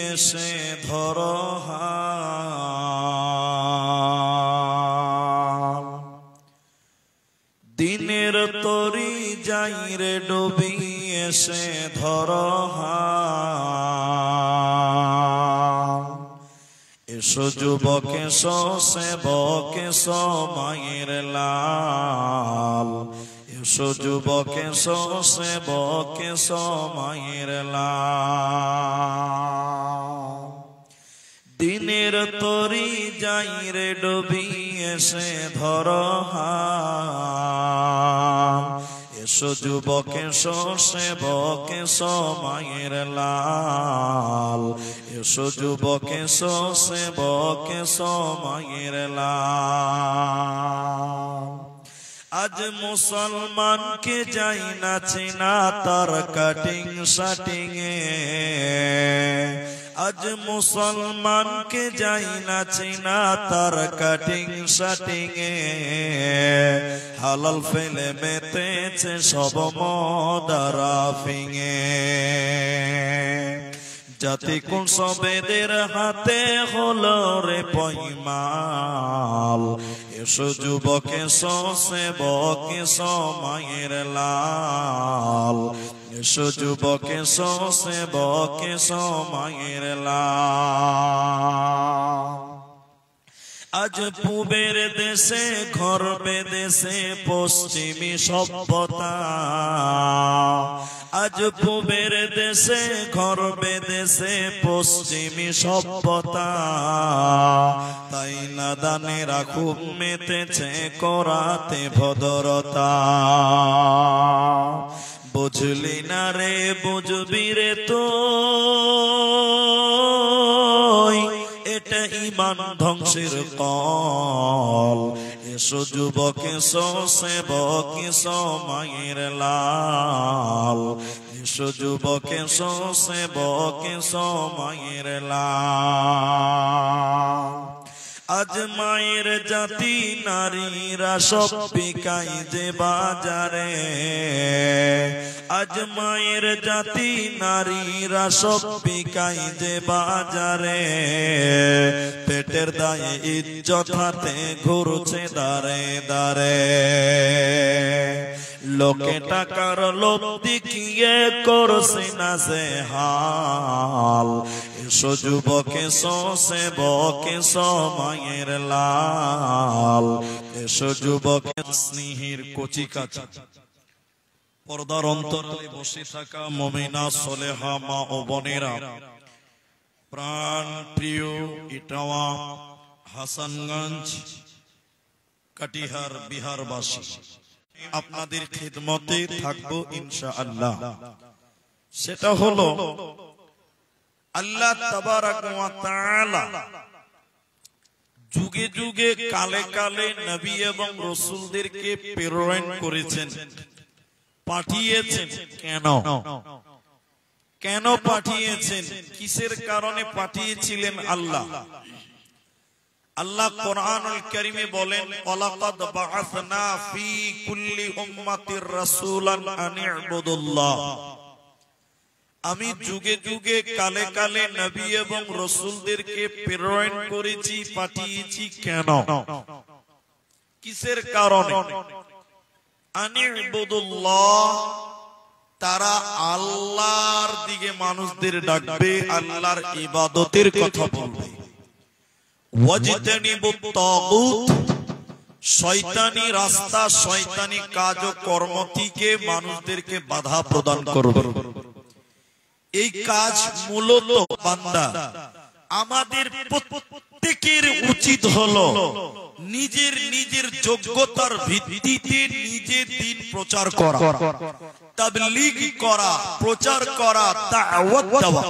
এসে ধরো দিনের তরি যাই রে ডুবি এসে ধরো এসো যুবক এসো সেবক এসো মায়ের লাল এসো যুবক এসো সেবক এসো মায়ের লাল দিনের তরি যাই রে ডুবি এসে ধরো এসো যুবক এসো সেবক এসো মায়ের লাল এসো যুবক এসো সেবক এসো মায়ের লাল আজ মুসলমানকে যাই না চেনা তার কাটিং শাটিং এ আজ মুসলমানকে যাই না চেনা তার কাটিং শাটিং এ হালাল ফেলে মেতেছে সব মদারা ফিঙে জাতি কোন সবেদের হাতে হলো রে পয়মাল এসো যুবক এসো সেবক এসো মায়ের লাল এসো যুবক এসো সেবক এসো মায়ের লাল আজ পূবের দেশে ঘর বেদেশে পশ্চিমী সভ্যতা আজ পূবের দেশে ঘর বেদেশে পশ্চিমী সভ্যতা তাই নাদানেরা খুব মেতেছে করাতে ভদ্রতা বুঝলি না রে বুঝবি রে তো এটা ঈমান ধ্বংসের কল এসো যুবক এসো সেবক এসো মায়ের লাল এসো যুবক এসো সেবক এসো মায়ের লাল আজ মায়ের জাতি নারীরা সব বিকাই যে বাজারে আজ মায়ের জাতি নারীরা সব বিকাই যে বাজারে পেটের দায়ে ইজ্জত হাতে ঘুরছে দাঁড়ে দাঁড়ে লোকে টাকার লোভ দেখিয়ে করছে না সে হাল এসো যুবক এসো সেবক এসো মায়ের লাল এসো যুবক স্নেহের কচি কাঁচা পর্দার অন্তরালে বসে থাকা মুমিনা সলেহা মা ও বোনেরা প্রাণ প্রিয় ইটাওয়া হাসানগঞ্জ কাটিহার বিহারবাসী আপনাদের খিদমতে থাকবো ইনশাআল্লাহ সেটা হলো আল্লাহ তাবারাক ওয়া তাআলা যুগে যুগে কালে কালে নবী এবং রাসূলদেরকে প্রেরণ করেছেন পাঠিয়েছেন কেন কেন পাঠিয়েছেন কিসের কারণে পাঠিয়েছিলেন আল্লাহ আল্লাহ কোরআনুল কারীমে বলেন ওয়ালাকাদ বাআসনা ফি কুল্লি উম্মাতির রাসূলান আন ইবুদুল্লাহ আমি যুগে যুগে কালে কালে নবী এবং রাসূলদেরকে প্রেরণ করেছি পাঠিয়েছি কেন কিসের কারণে আন ইবুদুল্লাহ তারা আল্লাহর দিকে মানুষদের ডাকবে আল্লাহর ইবাদতের কথা বলবে ওয়াজতানিবুত তাগুত শয়তানি রাস্তা শয়তানি কাজ ও কর্ম থেকে মানুষদেরকে বাধা প্রদান করবে এই কাজ মূলত বান্দা আমাদের প্রত্যেকের উচিত হলো নিজের নিজের যোগ্যতার ভিত্তিতে নিজের দিন প্রচার করা তাবলীগ করা প্রচার করা দাওয়াত দেওয়া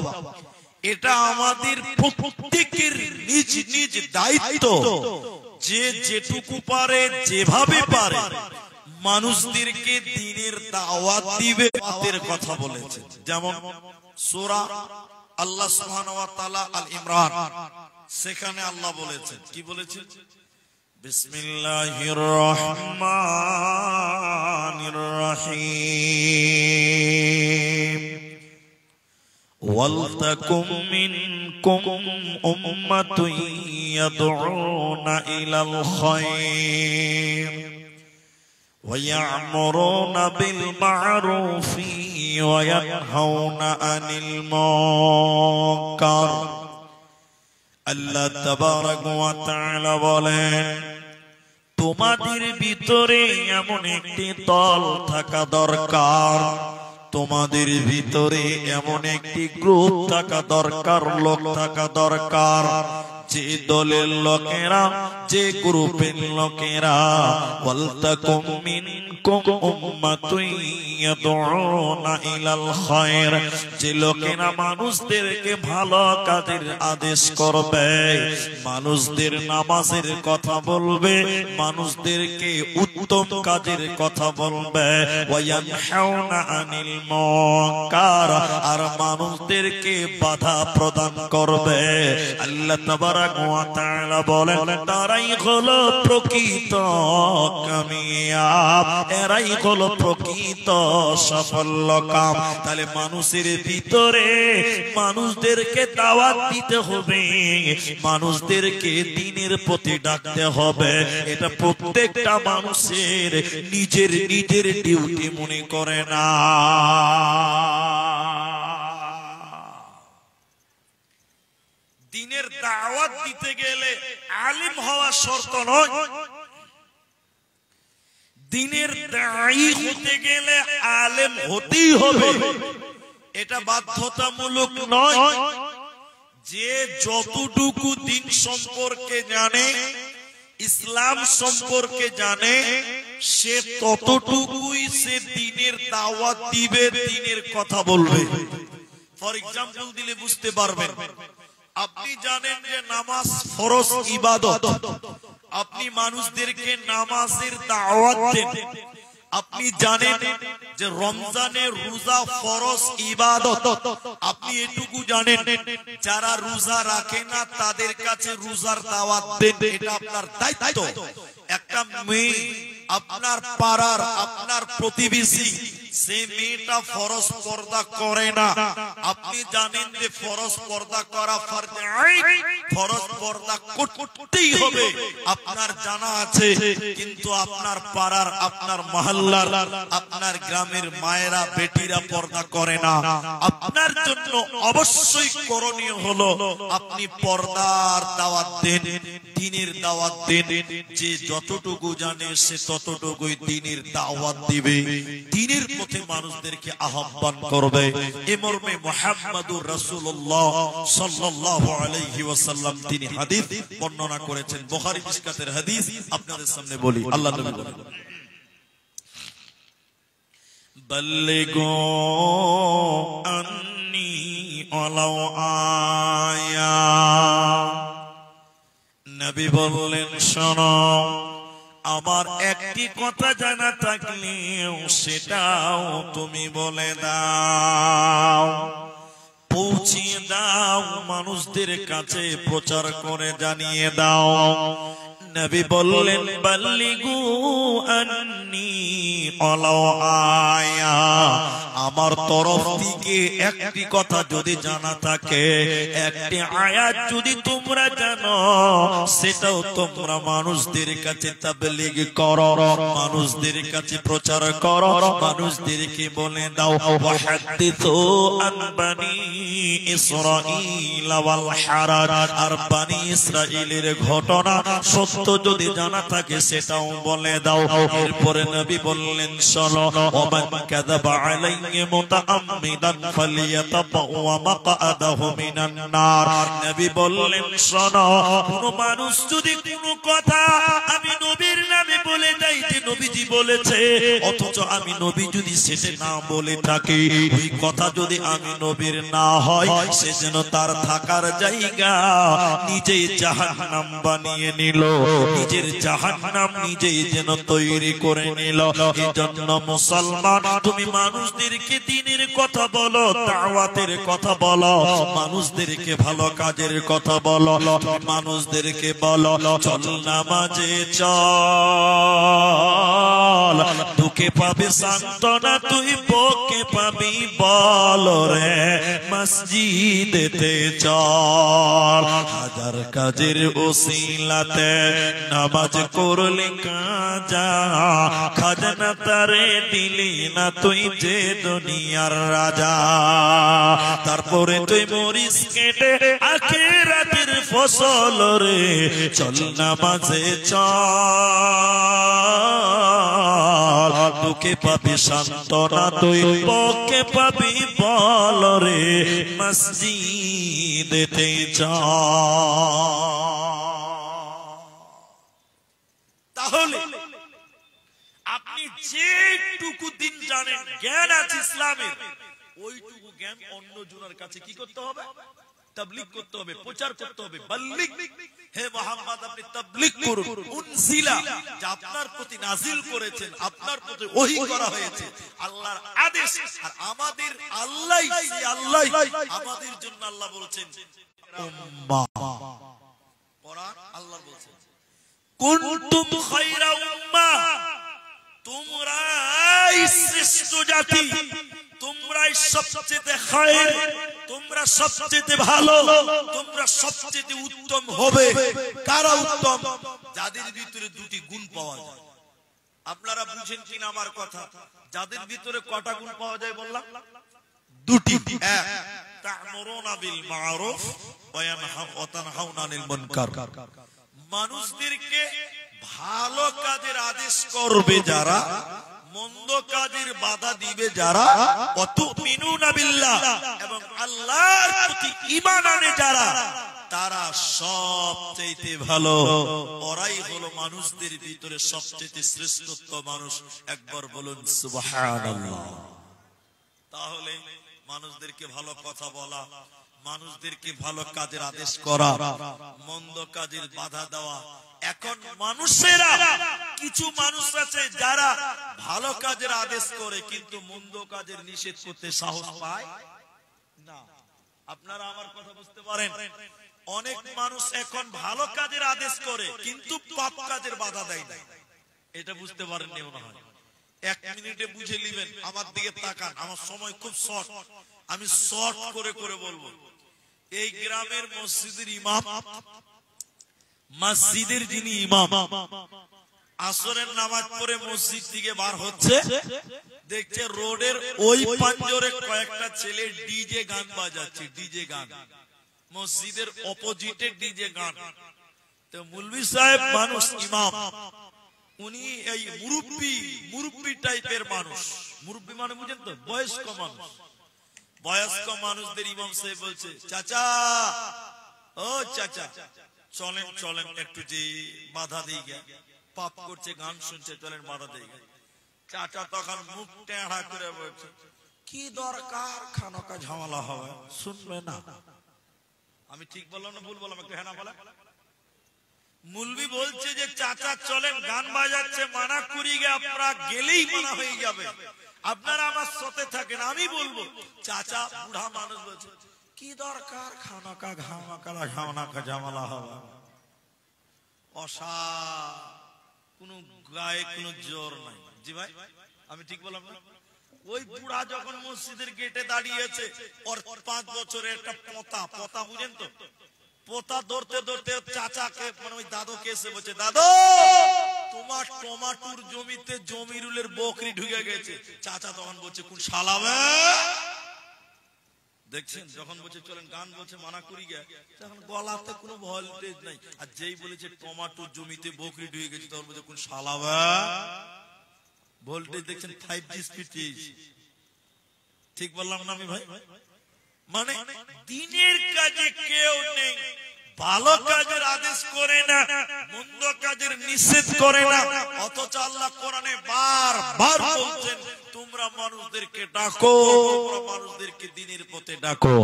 এটা আমাদের প্রত্যেকের নিজ নিজ দায়িত্ব যে যেটুকু পারে যেভাবে পারে মানুষদেরকে দ্বীনের দাওয়াত দিবে তাদের কথা বলেছে যেমন সূরা আল্লাহ সুবহানাহু ওয়া তাআলা আল ইমরান সেখানে আল্লাহ বলেছেন কি বলেছেন বিসমিল্লাহির রহমানির রহিম ওয়ালতাকুম মিনকুম উম্মাতুন ইয়াদউনা ইলাল খায়র ওয়া ইয়া'মুরুনা বিল মা'রুফি ওয়া ইয়ানহাউনা আনিল মুনকার। আল্লাহ তাবারাক ওয়া তাআলা বলেন, তোমাদের ভিতরে এমন একটি দল থাকা দরকার, তোমাদের ভিতরে এমন একটি গ্রুপ থাকা দরকার, লোক থাকা দরকার, যে দলের লোকেরা, যে গ্রুপের লোকেরা ওয়ালতাকুম মিনকুম উম্মাতুন ইয়াদউনা ইলাল খায়র, যে লোকেরা মানুষদেরকে ভালো কাজের আদেশ করবে, মানুষদের নামাজের কথা বলবে, মানুষদেরকে উত্তম কাজের কথা বলবে, ওয়া ইয়ানহাউনা আনিল মুনকার, আর মানুষদেরকে বাধা প্রদান করবে। আল্লাহ তাবারাক ওয়া তাআলা বলেন, তারাই হলো প্রকৃত কামিয়াব, এরাই হলো প্রকৃত সফলকাম। তাহলে মানুষের ভিতরে মানুষদেরকে দাওয়াত দিতে হবে, মানুষদেরকে দ্বীনের প্রতি ডাকতে হবে। এটা প্রত্যেকটা মানুষের নিজের নিজের ডিউটি মনে করে না। দ্বীনের দাওয়াত দিতে গেলে আলিম হওয়া শর্ত নয়, দ্বীনের দায়ী হতে গেলে আলেম হতেই হবে, এটা বাধ্যতামূলক নয়। যে যতটুকু দ্বীন সম্পর্কে জানে, ইসলাম সম্পর্কে জানে, সে ততটুকুই সে দ্বীনের দাওয়াত দিবে, দ্বীনের কথা বলবে। ফর এক্সাম্পল দিলে বুঝতে পারবেন, আপনি জানেন যে নামাজ ফরজ ইবাদত, আপনি মানুষদেরকে নামাজের দাওয়াত দেন। আপনি জানেন যে রমজানের রোজা ফরজ ইবাদত, আপনি এটুকু জানেন। যারা রোজা রাখে না তাদের কাছে রোজার দাওয়াত দেন, এটা আপনার দায়িত্ব। একটা মেয়ে আপনার পাড়ার, আপনার প্রতিবেশী, সে মেয়েটা ফরজ পর্দা করে না, আপনি জানেন যে ফরজ পর্দা করা ফরজ আইন, ফরজ পর্দা করতেই হবে, আপনার জানা আছে। কিন্তু আপনার পাড়ার, আপনার মহল্লার, আপনার গ্রামের মায়েরা, বেটিরা পর্দা করে না। আপনার জন্য অবশ্যই করণীয় হলো আপনি পর্দার দাওয়াত দেন, দ্বীনের দাওয়াত দেন। যে যতটুকু জানে সে ততটুকুই দ্বীনের দাওয়াত দিবে, দ্বীনের পথে মানুষদেরকে আহ্বান করবে। এ মর্মে মুহাম্মদুর রাসূলুল্লাহ সাল্লাল্লাহু আলাইহি ওয়াসাল্লাম তিনি হাদিস বর্ণনা করেছেন, বুখারী মিশকাতের হাদিস আপনাদের সামনে বলি। আল্লাহ নবী বলেন, বাল্লিগু আন্নী ওয়ালাউ আয়া। নবী বললেন, শোনো, আমার একটি কথা জানা থাকলেও সেটাও তুমি বলে দাও, পৌঁছিয়ে দাও, মানুষদের কাছে প্রচার করে জানিয়ে দাও। নবী বললেন, বাল্লিগু আন্নী ওয়ালাউ আয়া, আমার তরফ থেকে একটি কথা যদি জানা থাকে, একটি আয়াত যদি তোমরা জানো, সেটাও তোমরা মানুষদের কাছে তাবলীগ করো, মানুষদের কাছে প্রচার করো, মানুষদেরকে বলে দাও। ওয়াহাদিসু আন বানি ইসরাঈল ওয়াল হারাজ, আর বানি ইসরাঈলের ঘটনা সত্য যদি জানা থাকে সেটাও বলে দাও। এরপরে নবী বললেন, শোনো, ওমান কাযাবা আলাইহি মুতাআম্মিদান ফালিয়াতাবাওয়া মাকআদাহু মিনান নার। নবী বললেন, শোনো, কোন মানুষ যদি কোন কথা আমি নবীর নামে বলে দেই যে নবীজি বলেছে, অথচ আমি নবী যদি সেটা না বলে থাকি, ওই কথা যদি আমি নবীর না হয়, সে যেন তার থাকার জায়গা নিজেই জাহান্নাম বানিয়ে নিল, নিজের জাহান্নাম নিজেই যেন তৈরি করে নিল। এজন্য মুসলমান, তুমি মানুষদেরকে দ্বীনের কথা বলো, দাওয়াতের কথা বলো, মানুষদেরকে ভালো কাজের কথা বলো, মানুষদেরকে বলো চল নামাজে চল, দুঃখে পাবে সান্ত্বনা তুই বকে পাবি বল রে মসজিদেতে চল হাজার কাজের ওসিলাতে নামাজ করলি কাজা খাজনা তারে দিলি না তুই যে দুনিয়ার রাজা তারপরে তুই মরিস কেটে আখিরাতের ফসল রে চল নামাজে চল দুঃখে পাবি সান্ত্বনা তুই বকে পাবি বল রে মসজিদেতে তাহলে আপনি যেটুকু দিন জানেন জ্ঞান আছে ইসলামের ওইটুকু জ্ঞান অন্য জনের কাছে কি করতে হবে তাবলীগ করতে হবে প্রচার করতে হবে বাল্লিগ হে মুহাম্মদ আপনি তাবলীগ করুন উনজিলা যা আপনার প্রতি নাজিল করেছেন আপনার প্রতি ওহী করা হয়েছে আল্লাহর আদেশ আর আমাদের আল্লাহ আমাদের জন্য আল্লাহ বলেছেন উম্মাহ কোরআন আল্লাহ বলেছেন কুনতুম খায়রা উম্মাহ তোমরাই শ্রেষ্ঠ জাতি তোমরাই সবচেয়ে খায়ের তোমরা সবচেয়ে ভালো তোমরা সবচেয়ে উত্তম হবে কারা উত্তম যাদের ভিতরে দুটি গুণ পাওয়া যায় আপনারা বুঝেন কিনা আমার কথা যাদের ভিতরে কটা গুণ পাওয়া যায় বললাম দুটি এক তা'মুরুনা বিল মা'রুফ ওয়া তানহাউনা আনিল মুনকার মানুষদেরকে ভালো কাজের আদেশ করবে যারা মন্দ কাজের বাধা দিবে যারা ওয়াতুমিনুনা বিল্লাহ এবং আল্লাহর প্রতি ঈমান আনে যারা তারা সবচেয়ে ভালো ওরাই হলো মানুষদের ভিতরে সবচেয়ে শ্রেষ্ঠত্ব মানুষ একবার বলুন সুবহানাল্লাহ তাহলে মানুষদেরকে ভালো কথা বলা মানুষদেরকে ভালো কাজের আদেশ করা মন্দ কাজের বাধা দেওয়া এখন মানুষেরা কিছু মানুষ আছে যারা ভালো কাজের আদেশ করে কিন্তু মন্দ কাজের নিষেধ করতে সাহস পায় না আপনারা আমার কথা বুঝতে পারেন অনেক মানুষ এখন ভালো কাজের আদেশ করে কিন্তু পাপ কাজের বাধা দেয় না এটা বুঝতে পারেননি মনে হয় এক মিনিটে বুঝে নেবেন আমার দিকে তাকান আমার সময় খুব শর্ট আমি শর্ট করে করে বলবো এই গ্রামের মসজিদের ইমাম মসজিদের যিনি ইমাম আসরের নামাজ পড়ে মসজিদ থেকে বার হচ্ছে দেখছে রোডের ওই পাঞ্জরে কয়েকটা ছেলে ডিজে গান বাজাচ্ছে ডিজে গান মসজিদের অপোজিটে ডিজে গান তো মৌলভী সাহেব মানুষ ইমাম উনি এই মুরব্বি টাইপের মানুষ মুরব্বি মানে বুঝেন তো বয়স্ক মানুষ বয়স্ক মানুষদের ইমাম সাহেব বলছে চাচা ও চাচা চলেন চলেন একটু যে বাধা দিয়ে গে পাপ করছে গান শুনছে চলেন বাধা দিয়ে গে চাচা তখন মুখ টেঁড়া করে বলছে কি দরকার খানকা ঝামেলা হবে শুনবে না আমি ঠিক বললাম না ভুল বললাম একটু হ্যাঁ না বলে মুলবি বলছে যে চাচা চলেন গান বাজাচ্ছে মানা করি গে আপনারা গেলেই মানা হয়ে যাবে আপনারা আমার সাথে থাকেন আমি বলবো চাচা বুড়া মানুষ বলছে কি দরকার খানাকা ঘামাকা ঝামেলা হবে অসা কোনো গায়ে কোনো জোর নাই জি ভাই আমি ঠিক বললাম না ওই বুড়া যখন মসজিদের গেটে দাঁড়িয়েছে ওর 5 বছরের একটা পোতা বুঝেন তো পোতা ধরতে ধরতে চাচাকে মানে ওই দাদুকে এসে বলছে দাদু তোমার টমাটোর জমিতে জমিরুলের বকরি ঢুকে গেছে চাচা তখন বলছে কোন শালাবে দেখছেন যখন বলছে চলেন গান বলছে মানা করি গে তখন গলাতে কোনো ভোল্টেজ নাই আর যেই বলেছে টমাটোর জমিতে বকরি ঢুকে গেছে তখন বলছে কোন শালাবে ভোল্টেজ দেখছেন 5G স্পিড ঠিক বললাম না আমি ভাই মানে দিনের কাজে কেউ নেই ভালো কাজের আদেশ করে না মন্দ কাজের নিষেধ করে না অথচ আল্লাহ কোরআনে বারবার বলছেন তোমরা মানুষদেরকে ডাকো তোমরা মানুষদেরকে দ্বীনের পথে ডাকো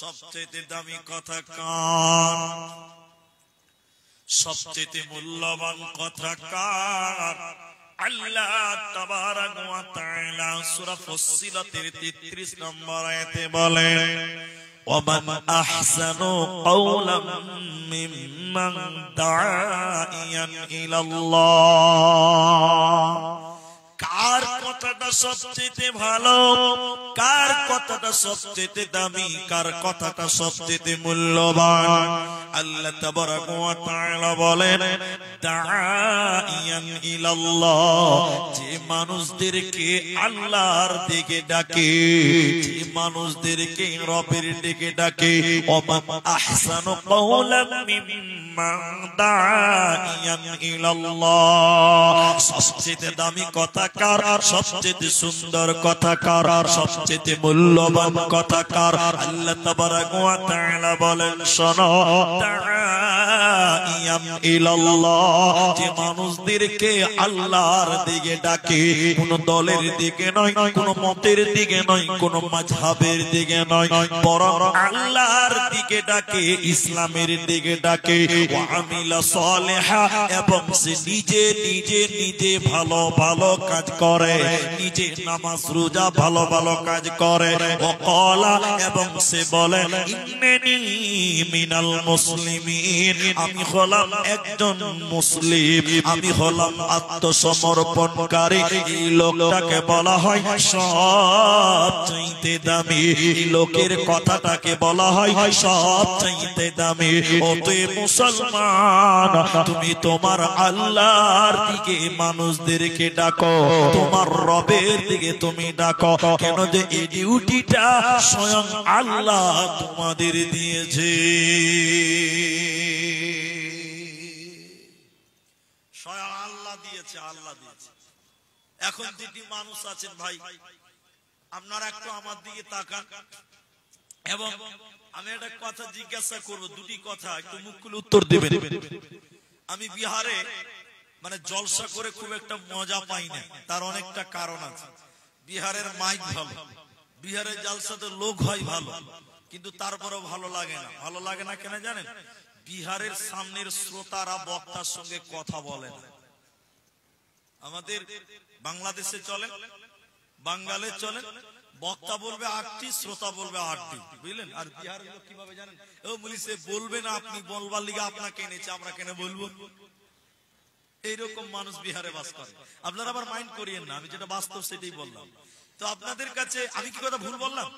সবচেয়ে দামি কথা কার সবচেয়ে মূল্যবান কথা কার আল্লাহ তাবারাক ওয়া তাআলা সূরা ফুসসিলাতের 33 নম্বর আয়াতে বলেন ওয়ামান আহসানু কওলাম মিম্মান দাআ ইলাল্লাহ কার কথাটা সবচেয়ে ভালো, কার কথাটা সবচেয়ে দামি, কার কথাটা সবচেয়ে মূল্যবান। আল্লাহ তাবারাক ওয়া তাআলা বলেন, দাঈয়ান ইলাল্লাহ, যে মানুষদেরকে আল্লাহর দিকে ডাকে, যে মানুষদেরকে রবের দিকে ডাকে, ওমান আহসানু কাওলাম মিম্মান দাঈয়ান ইলাল্লাহ, সবচেয়ে দামি কথা কার, সবচেয়ে সুন্দর কথা কার, সবচেয়ে মূল্যবান কথা কার? আল্লাহ তাবারাক ওয়া তাআলা বলেন, শোনো, দাঈয়ান ইলাল্লাহ, যে মানুষদেরকে আল্লাহর দিকে ডাকে, কোন দলের দিকে নয়, কোন মতের দিকে নয়, কোন মাযহাবের দিকে নয়, বরং আল্লাহর দিকে ডাকে, ইসলামের দিকে ডাকে। ওয়া আমিলা সালিহা, এবং সে নিজে নিজে নিজে ভালো ভালো কাজ করে, নিজে নামাজ রোজা ভালো ভালো কাজ করে। ওয়াকালা, এবং সে বলে, ইন্নানি মিনাল মুসলিমিন, আমি হলাম একজন মুসলিম, আমি হলাম আত্মসমর্পণকারী। এই লোকটাকে বলা হয় সবচাইতে দামি, এই লোকের কথাটাকে বলা হয় সবচাইতে দামি। অতএব মুসলমান, তুমি তোমার আল্লাহর দিকে মানুষদেরকে ডাকো, তোমার রবের দিকে তুমি ডাকো। কেন যে এই ডিউটিটা স্বয়ং আল্লাহ তোমাদের দিয়েছে, স্বয়ং আল্লাহ দিয়েছে, আল্লাহ দিয়েছে। এখন যেটি মানুষ আছেন ভাই, আপনারা একটু আমার দিকে তাকান, এবং আমি একটা কথা জিজ্ঞাসা করবো, দুটি কথা, একটু মুখ খুলে উত্তর দেবেন। আমি বিহারে মানে জলসা করে খুব একটা মজা পাই না, তার অনেকটা কারণ আছে। বিহারের মাইক ভালো, বিহারের জালসাতে লোক হয় ভালো, কিন্তু তারপরেও ভালো লাগে না। ভালো লাগে না কেন জানেন? বিহারের সামনের শ্রোতারা বক্তার সঙ্গে কথা বলে না। আমাদের বাংলাদেশে চলে, বাঙ্গালে চলে, বক্তা বলবে 8টি, শ্রোতা বলবে 8টি, বুঝলেন? আর বিহারের লোক কিভাবে জানেন? ও বলি, সে বলবে না, আপনি বলবার লিগে আপনাকে এনেছে, আমরা কেন বলবো? এইরকম মানুষ বিহারে বাস করে। আপনারা আবার মাইন্ড করিয়েন না, আমি যেটা বাস্তব সেটাই বললাম। তো আপনাদের কাছে আমি কি কথা ভুল বললাম?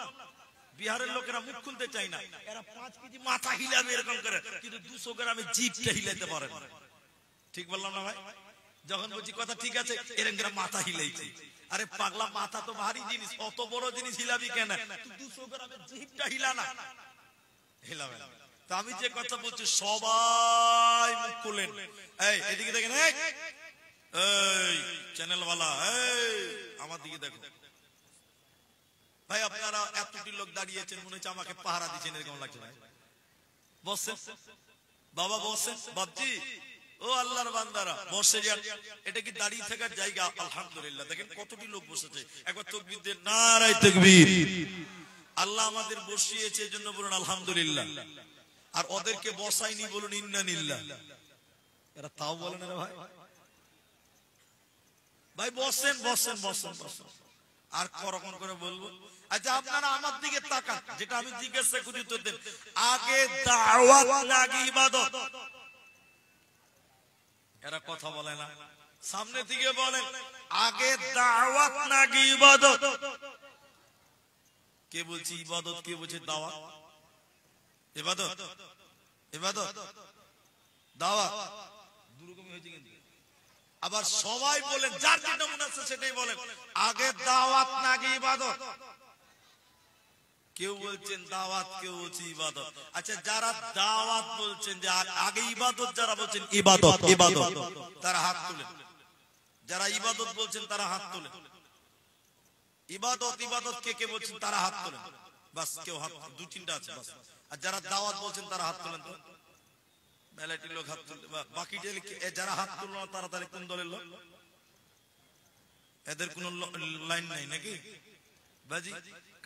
বিহারের লোকেরা মুখ খুলতে চায় না, এরা 5 কেজি মাথা হিলাবে এরকম করে, কিন্তু 200 গ্রামে জিভটা হিলাইতে পারে না। ঠিক বললাম না ভাই? যখন বলছি কথা ঠিক আছে, এরকম করে মাথা হিলাইছে। আরে পাগলা, মাথা তো ভারী জিনিস, অত বড় জিনিস হিলাবি কেন? 200 গ্রামের জিভটা হিলা না, হিলাবে না। তো আমি যে কথা বলছি, সবাই মুখ খুলেন। এই এদিকে দেখেন, এই চ্যানেলওয়ালা, এই আমার দিকে দেখো ভাই। আপনারা এতটি লোক দাঁড়িয়েছেন, মনে হচ্ছে আমাকে পাহারা দিচ্ছেন, এরকম লাগছে না? বসেন বাবা, বসেন বাপজি, ও আল্লাহর বান্দারা বসে যান। এটা কি দাঁড়িয়ে থাকার জায়গা? আলহামদুলিল্লাহ, দেখেন কতটি লোক বসেছে। একবার তাকবীর দেন, নারায়ে তাকবীর। আল্লাহ আমাদের বসিয়েছে, এজন্য বলুন আলহামদুলিল্লাহ। আর ওদেরকে বসাইনি, বলুন ইন্নালিল্লাহ। এরা তাও বলেন না ভাই। ভাই বসেন বসেন বসেন বসেন। আর কখন করে বলবো? আচ্ছা আপনারা আমার দিকে তাকান, যেটা আমি জিজ্ঞাসা করি উত্তর দেন। আগে দাওয়াত নাকি ইবাদত? এরা কথা বলে না, সামনে দিকে বলেন, আগে দাওয়াত নাকি ইবাদত? কে বলছি ইবাদত, কে বলছে দাওয়াত? ইবাদত, ইবাদত, দাওয়াত দুরকমই হয়েছে। কিন্তু আবার সবাই বলেন, যার যেটা মনে আছে সেটাই বলেন, আগে দাওয়াত নাকি ইবাদত? কেউ বলছেন দাওয়াত, কেউ বলছে ইবাদত। আচ্ছা, যারা দাওয়াত বলছেন যে আগে ইবাদত, যারা বলছেন ইবাদত ইবাদত, তারা হাত তুলেন। যারা ইবাদত বলছেন তারা হাত তুলেন। ইবাদত ইবাদত কে কে বলছেন তারা হাত তোলেন। বাস, কেউ হাত, 2-3টা আছে বাস। আর যারা দাওয়াত বলছেন তারা হাত তোলেন। তো মেলাটি লোক হাত তুলতে, বাকি যারা হাত তুলল না তারা তাহলে কোন দলের লোক? এদের কোন লাইন নাই নাকি বাজি?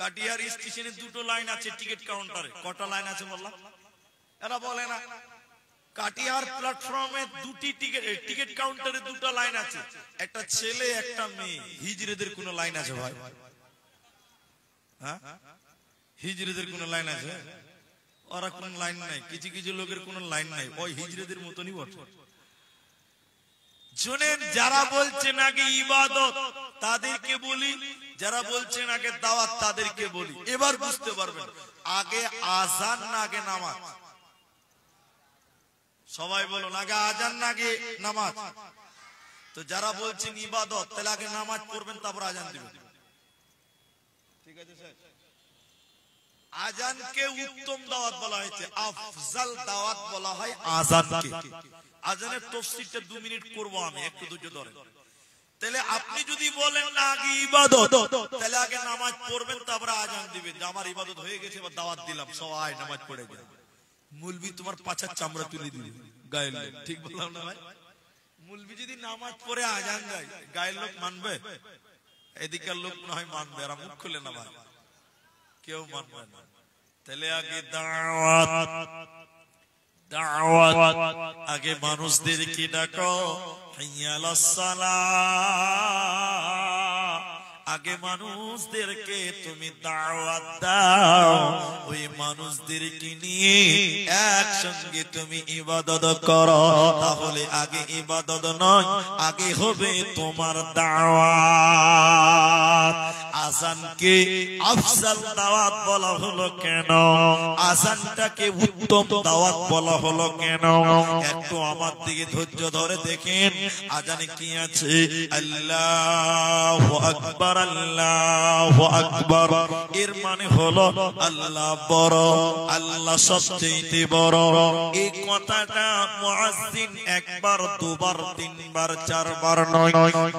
কাটিহার স্টেশনে 2টো লাইন আছে টিকিট কাউন্টারে। কটা লাইন আছে বললাম? এরা বলে না। কাটিহার প্ল্যাটফর্মে 2টি টিকিট কাউন্টারে 2টা লাইন আছে, একটা ছেলে একটা মেয়ে। হিজড়েদের কোন লাইন আছে ভাই? হ্যাঁ, হিজড়েদের কোন লাইন আছে? ওরা কোন লাইন নাই। কিছু কিছু লোকের কোন লাইন নাই, ওই হিজড়েদের মতনই বটে। শুনেন, যারা বলছেন আগে ইবাদত তাদেরকে বলি, যারা বলছেন আগে দাওয়াত তাদেরকে বলি। এবার বুঝতে পারবেন আগে আজান না আগে নামাজ? সবাই বলুন আগে আজান না আগে নামাজ? তো যারা বলছেন ইবাদত, তাহলে আগে নামাজ পড়বেন তারপর আজান দিবেন। ঠিক আছে স্যার? আজানকে উত্তম দাওয়াত বলা হয়েছে, আফজাল দাওয়াত বলা হয় আজানকে। আজানের তাফসীরটা 2 মিনিট করব আমি, একটু ধৈর্য ধরেন। তাহলে আপনি যদি বলেন না আগে ইবাদত, তাহলে আগে নামাজ পড়বেন তারপর আজান দিবেন, যে আমার ইবাদত হয়ে গেছে এবার দাওয়াত দিলাম সবাই নামাজ পড়ে যান। মুলবি তোমার পাছার চামড়া তুলে দিবে গায়ের লোক। ঠিক বললাম না ভাই? মুলবি যদি নামাজ পড়ে আজান দেয় গায়ের লোক মানবে? এদিকের লোক না হয় মানবে, আর মুখ খুলে না ভাই, কেউ মানবে না। তাহলে আগে দাওয়াত, দাওয়াত আগে মানুষদেরকে ডাকো, হাইয়া আলাস সালাহ, আগে মানুষদেরকে তুমি দাওয়াত দাও, ওই মানুষদেরকে নিয়ে একসঙ্গে তুমি ইবাদত করো। তাহলে আগে ইবাদত নয়, আগে হবে তোমার দাওয়াত। আজানকে আফজাল দাওয়াত বলা হলো কেন? আজানটাকে উত্তম দাওয়াত বলা হলো কেন? একটু আমার দিকে ধৈর্য ধরে দেখেন, আজানে কি আছে? আল্লাহু আকবার, আল্লাহু আকবার। এর মানে হলো আল্লাহ বড়, আল্লাহ সবচেয়ে বড়। এই কথাটা মুয়াজ্জিন একবার, দুবার, তিনবার, চারবার নয়,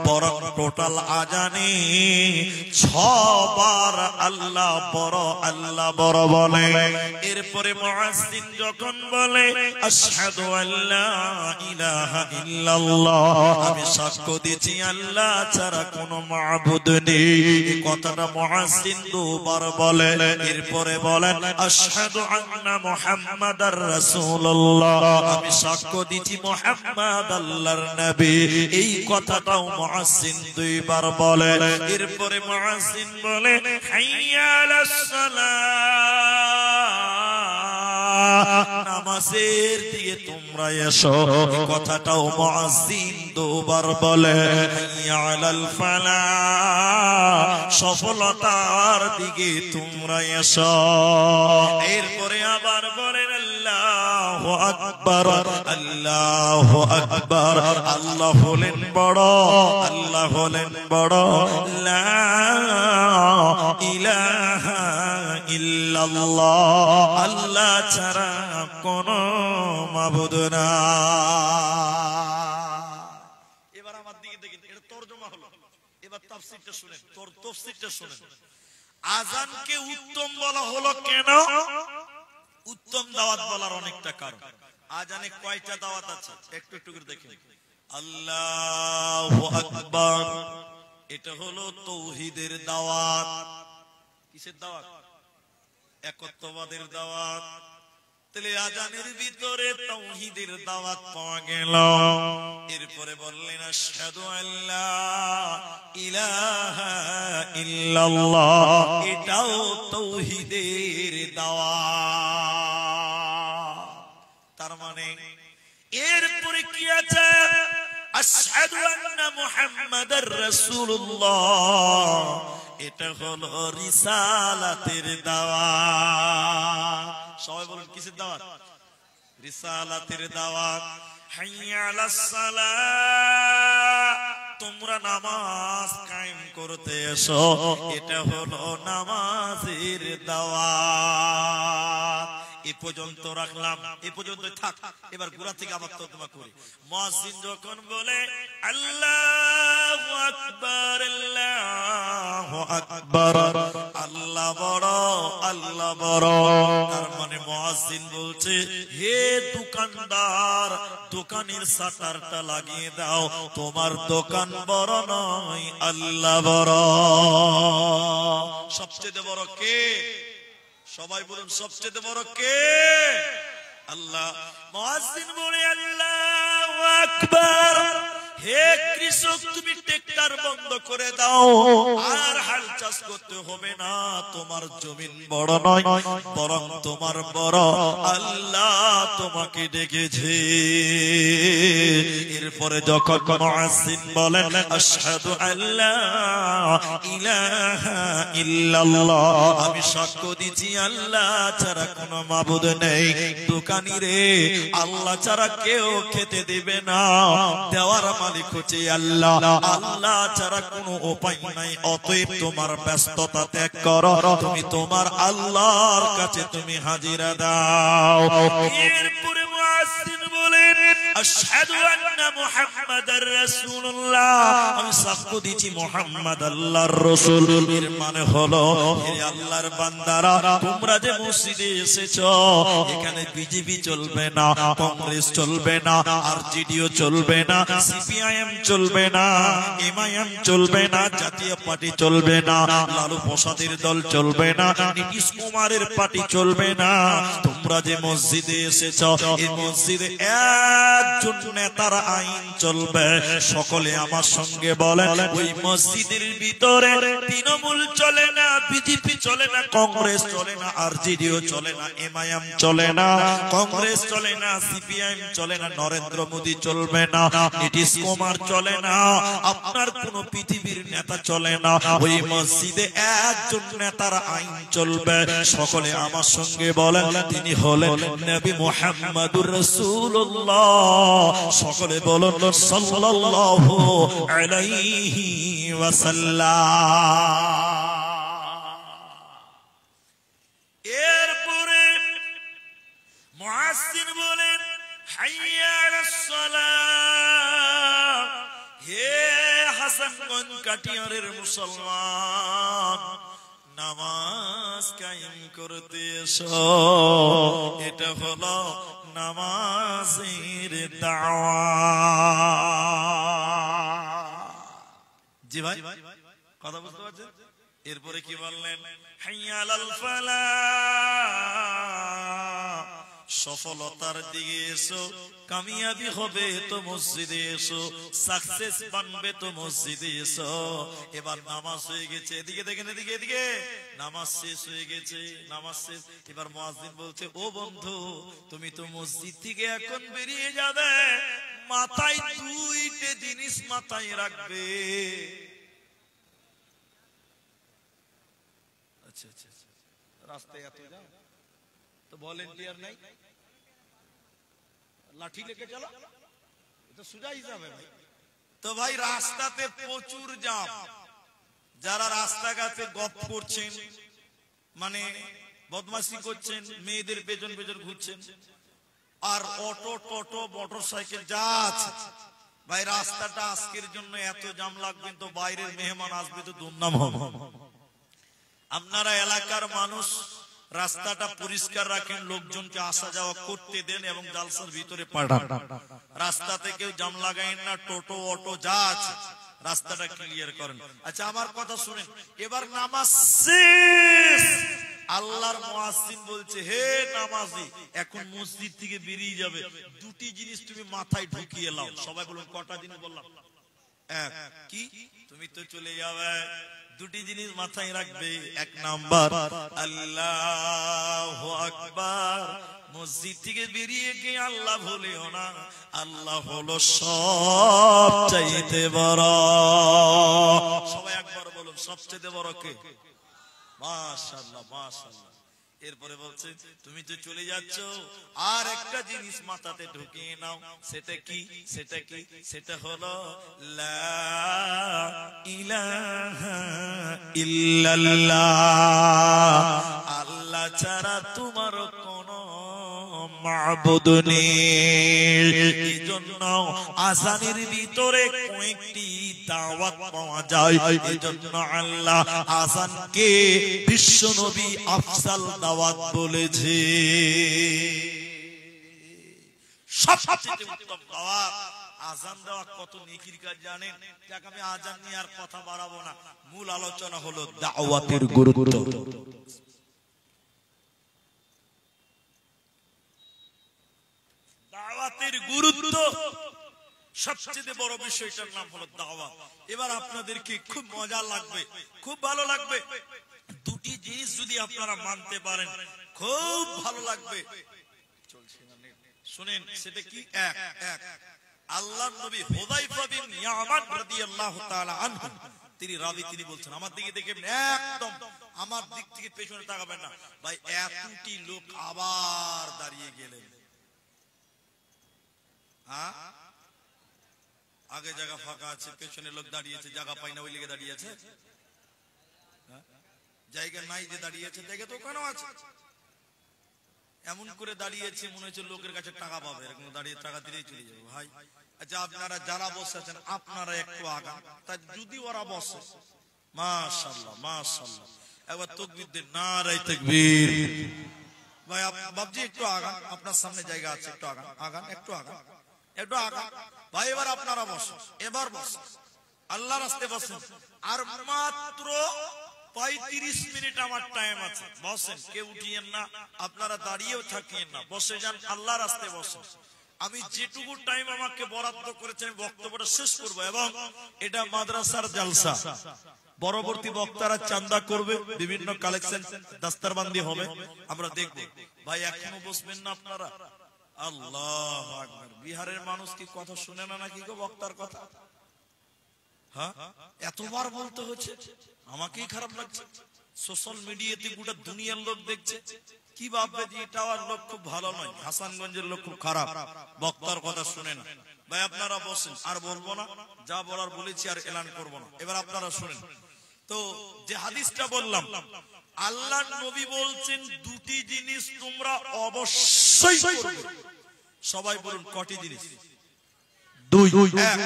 বরং টোটাল আজানে 6 বার আল্লাহ বড়, আল্লাহ বড় বলে। এরপরে মুয়াজ্জিন যখন বলে আশহাদু আল্লা ইলাহা ইল্লাল্লাহ, আমি সাক্ষ্য দিচ্ছি আল্লাহ ছাড়া কোনো মাবুদ নেই, এই কথাটা মুয়াজ্জিন 2 বার বলে। এরপরে বলেন আশহাদু আন্না মুহাম্মাদার রাসূলুল্লাহ, আমি সাক্ষ্য দিচ্ছি মুহাম্মদ আল্লাহর নবী, এই কথাটাও মুয়াজ্জিন 2 বার বলে। এরপরে মুয়াজ্জিন বলে হাইয়া আলাস সালাহ, নামাজের দিকে তোমরা এসো, এই কথাটাও মুয়াজ্জিন 2 বার বলে। হাইয়া আলাল ফালাহ, সফলতার দিকে তোমরা এসো। এরপরে আবার বলেন আল্লাহু আকবার, আল্লাহু আকবার। আল্লাহ হলেন বড়, আল্লাহ হলেন বড়, লা ইলাহা ইল্লাল্লাহ, আল্লাহ ছাড়া কোনো মাবুদ নাই। এবার আমার দিকে দেখেন, এটা তরজমা হলো। এবার তাফসীরটা শুনেন, তাফসীরটা শুনেন। আজানকে উত্তম বলা হলো কেন? উত্তম দাওয়াত বলার অনেকটা কারণ। আজানে কয়টা দাওয়াত আছে একটু একটু করে দেখেন। আল্লাহু আকবার, এটা হলো তাওহীদের দাওয়াত। কিসের দাওয়াত? একত্ববাদের দাওয়াত। তাহলে আজানের ভিতরে তাওহীদের দাওয়াত পাওয়া গেল। এরপরে বললেন আশহাদু আল্লা ইলাহা ইল্লাল্লাহ, এটাও তাওহীদের দাওয়াত। তার মানে এরপরে কি আছে? আশহাদু আন্না মুহাম্মাদার রাসূলুল্লাহ, এটা হলো রিসালাতের দাওয়াত। সবাই বলুন কিসের দাওয়াত? রিসালাতের দাওয়াত। হাইয়া আলাস সালাহ, তোমরা নামাজ কায়েম করতে এসো, এটা হলো নামাজের দাওয়াত। এই পর্যন্ত রাখলাম, এই পর্যন্ত থাক। এবার গোড়া থেকে আবার তর্জমা করি। মুয়াজ্জিন যখন বলে আল্লাহু আকবার, আল্লাহু আকবার, আল্লাহ বড়, আল্লাহ বড়, তার মানে মুয়াজ্জিন বলছে হে দোকানদার, দোকানের শাটারটা লাগিয়ে দাও, তোমার দোকান বড় নয়, আল্লাহ বড়। সবচেয়ে বড় কে? সবাই বলুন সবচেয়ে বড় কে? আল্লাহ। মুয়াজ্জিন বলে আল্লাহু আকবার, হে কৃষক তুমি ট্রাক্টর বন্ধ করে দাও, আর হাল চাষ করতে হবে না, তোমার জমিন বড় নয় বরং তোমার বড় আল্লাহ তোমাকে ডেকেছে। এরপরে যখন মুয়াজ্জিন বলেন আশহাদু আল্লা ইলাহা ইল্লাল্লাহ, আমি সাক্ষ্য দিচ্ছি আল্লাহ ছাড়া কোনো মাবুদ নেই, দোকানি রে আল্লাহ ছাড়া কেউ খেতে দিবে না, দেওয়ার মালিক হচ্ছে আল্লাহ, আল্লাহ ছাড়া কোনো উপায় নাই, অতএব তোমার ব্যস্ততা ত্যাগ করো, তুমি তোমার আল্লাহর কাছে তুমি হাজিরা দাও। এরপরে মুয়াজ্জিন বলেন আশহাদু আন্না মুহাম্মাদার রাসূলুল্লাহ, আমি সাক্ষ্য দিচ্ছি মুহাম্মদ আল্লাহর রাসূল। এর মানে হলো হে আল্লাহর বান্দারা, তোমরা যে মসজিদে এসেছো এখানে বিজেপি চলবে না, কংগ্রেস চলবে না, আরজেডিও চলবে না, সিপিআইএম চলবে না, এমআইএম চলবে না, জাতীয় পার্টি চলবে না, লালু প্রসাদের দল চলবে না, নীতিশ কুমারের পার্টি চলবে না। তোমরা যে মসজিদে এসেছো এই মসজিদে একজন নেতার আইন চলবে। সকলে আমার সঙ্গে বলেন, ওই মসজিদের ভিতরে তৃণমূল চলে না, বিজেপি চলে না, কংগ্রেস চলে না, আরজেডিও চলে না, এমআইএম চলে না, কংগ্রেস চলে না, সিপিআইএম চলে না, নরেন্দ্র মোদী চলবে না, নীতিশ কুমার চলে না, আপনার কোন পৃথিবীর নেতা চলে না। ওই মসজিদে একজন নেতার আইন চলবে। সকলে আমার সঙ্গে বলেন, তিনি হলেন নবী মুহাম্মদুর রাসূলুল্লাহ। সকলে বলুন সাল্লাল্লাহু আলাইহি ওয়াসাল্লাম। এরপরে মুয়াজ্জিন বলেন হাইয়া আলাস সালাহ, হে হাসানগঞ্জ কাটিয়ারের মুসলমান, নামাজ কায়েম করতে এসো। এটা হলো নামাজের দাওয়াত। জি ভাই কথা বুঝতে পারছেন? এরপরে কি বললেন? হাইয়া আলাল ফালাহ, সফলতার দিকে এসো, কামিয়াবি হবে তো মসজিদে এসো, সাকসেস বানবে তো মসজিদে এসো। এবার নামাজ হয়ে গেছে, এদিকে দেখেন, এদিকে এদিকে, নামাজ শেষ হয়ে গেছে, নামাজ শেষ। এবার মুয়াজ্জিন বলছে, ও বন্ধু তুমি তো মসজিদ থেকে এখন বেরিয়ে যাবে, মাথায় দুইটা জিনিস মাথায় রাখবে। আচ্ছা আচ্ছা, রাস্তায় এত যাও তো ভলেন্টিয়ার নাই, লাঠি লেকে চলো, এটা সোজা হিসাবে ভাই। তো ভাই রাস্তাতে প্রচুর জাম, যারা রাস্তাঘাটে গপ করছেন, মানে বদমাশি করছেন, মেয়েদের পেছন পেছন ঘুরছেন, আর অটো টোটো মোটর সাইকেল যা আছে, ভাই রাস্তাটা আজকের জন্য এত জাম লাগবে, তো বাইরের মেহমান আসবে তো দুর্নাম হবে। আপনারা এলাকার মানুষ রাস্তাটা পরিষ্কার রাখেন, লোকজনকে আসা যাওয়া করতে দেন এবং জালসার ভিতরে পাঠান। রাস্তাতে কেউ জাম লাগাইন না, টোটো অটো যা আছে রাস্তাটা ক্লিয়ার করেন। আচ্ছা আমার কথা শুনেন, এবার নামাজ শেষ, আল্লাহর মুয়াজ্জিন বলছে, হে নামাজি এখন মসজিদ থেকে বেরিয়ে যাবে, দুটি জিনিস তুমি মাথায় ঢুকিয়ে নাও। সবাই বলুন কটা জিনিস বললাম? এক, কি? তুমি তো চলে যাবে, দুটি জিনিস মাথায় রাখবে। এক নাম্বার আল্লাহু আকবার, মসজিদ থেকে বেরিয়ে গিয়ে আল্লাহ ভুলিও না, আল্লাহ হলো সবচাইতে বড়। সবাই একবার বলুন সবচাইতে বড় কে? মাশাআল্লাহ মাশাআল্লাহ। এরপরে বলছে তুমি তো চলে যাচ্ছ, আর একটা জিনিস মাথাতে ঢুকিয়ে নাও। সেটা কি? সেটা কি? সেটা হলো লা ইলাহা ইল্লাল্লাহ, আল্লাহ ছাড়া তোমার কোনো মাবুদ নেই। এজন্য আযানের ভিতরে কয়েকটি দাওয়াত পাওয়া যায়, এজন্য আল্লাহ আযানকে বিশ্ব নবী আফজাল দাওয়াত বলেছে। সবচেয়ে উত্তম দাওয়াত আযান দেওয়া। কত নেকির কাজ জানেন? যাক আমি আযান নিয়ে আর কথা বাড়াবো না, মূল আলোচনা হলো দাওয়াতের গুরুত্ব। দাওয়াতের গুরুত্ব সবচেয়ে বড় বিষয়টার নাম হলো দাওয়াত। এবার আপনাদেরকে খুব মজা লাগবে, খুব ভালো লাগবে। দুটি জিনিস যদি আপনারা মানতে পারেন খুব ভালো লাগবে। শুনেন সেটা কি? এক আল্লাহর নবী হুযায়ফা বিন ইয়ামান রাদিয়াল্লাহু তাআলা আনহু তিনি রাবি, তিনি বলছেন, আমার দিকে দেখে একদম আমার দিক থেকে পেছনে তাকাবেন না ভাই। এতটি লোক আবার দাঁড়িয়ে গেলেন। হ্যাঁ, আগে জায়গা ফাঁকা আছে, পেছনে লোক দাঁড়িয়েছে, জায়গা পাই না ওই লেগে দাঁড়িয়েছে। জায়গা নাই যে দাঁড়িয়েছে, জায়গা তো ওখানেও আছে। এমন করে দাঁড়িয়েছে মনে হচ্ছে লোকের কাছে টাকা পাবে, এরকম দাঁড়িয়ে টাকা দিলেই চলে যাবে ভাই। আচ্ছা, আপনারা যারা বসে আছেন আপনারা একটু আগান, তা যদি ওরা বসে মাশাআল্লাহ মাশাআল্লাহ একবার তাকবীর দেন, নারে তাকবীর। ভাই বাবজি একটু আগান, আপনার সামনে জায়গা আছে, একটু আগান, আগান, একটু আগান, একটু আগান ভাই। এবার আপনারা বসুন, এবার বসুন, আল্লাহর রাস্তায় বসুন। আর মাত্র 35 মিনিট আমার টাইম আছে, বসেন, কেউ উঠিয়েন না, আপনারা দাঁড়িয়েও থাকিয়েন না, বসে যান, আল্লাহর রাস্তায় বসেন। আমি যেটুকু টাইম আমাকে বরাদ্দ করেছেন বক্তব্যটা শেষ করব, এবং এটা মাদ্রাসার জালসা। পরবর্তী বক্তারা চান্দা করবে, বিভিন্ন কালেকশন দাস্তারবান্দি হবে, আমরা দেখব। ভাই এখনো বসবেন না আপনারা? আল্লাহু আকবার। বিহারের মানুষ কি কথা শুনে না নাকি গো বক্তার কথা? হ্যাঁ, এতবার বলতে হচ্ছে, আমাকেই খারাপ লাগছে। সোশ্যাল মিডিয়াতে গোটা দুনিয়ার লোক দেখছে, কি ভাববে যে টাওয়ার লোক খুব ভালো নয়, হাসানগঞ্জের লোক খুব খারাপ, বক্তার কথা শুনে না। ভাই আপনারা বসেন, আর বলবো না, যা বলার বলেছি আর এলান করবো না। এবার আপনারা শুনেন তো, যে হাদিসটা বললাম, আল্লাহর নবী বলছেন দুটি জিনিস তোমরা অবশ্যই করবে। সবাই বলুন কটি জিনিস? দুই। এক,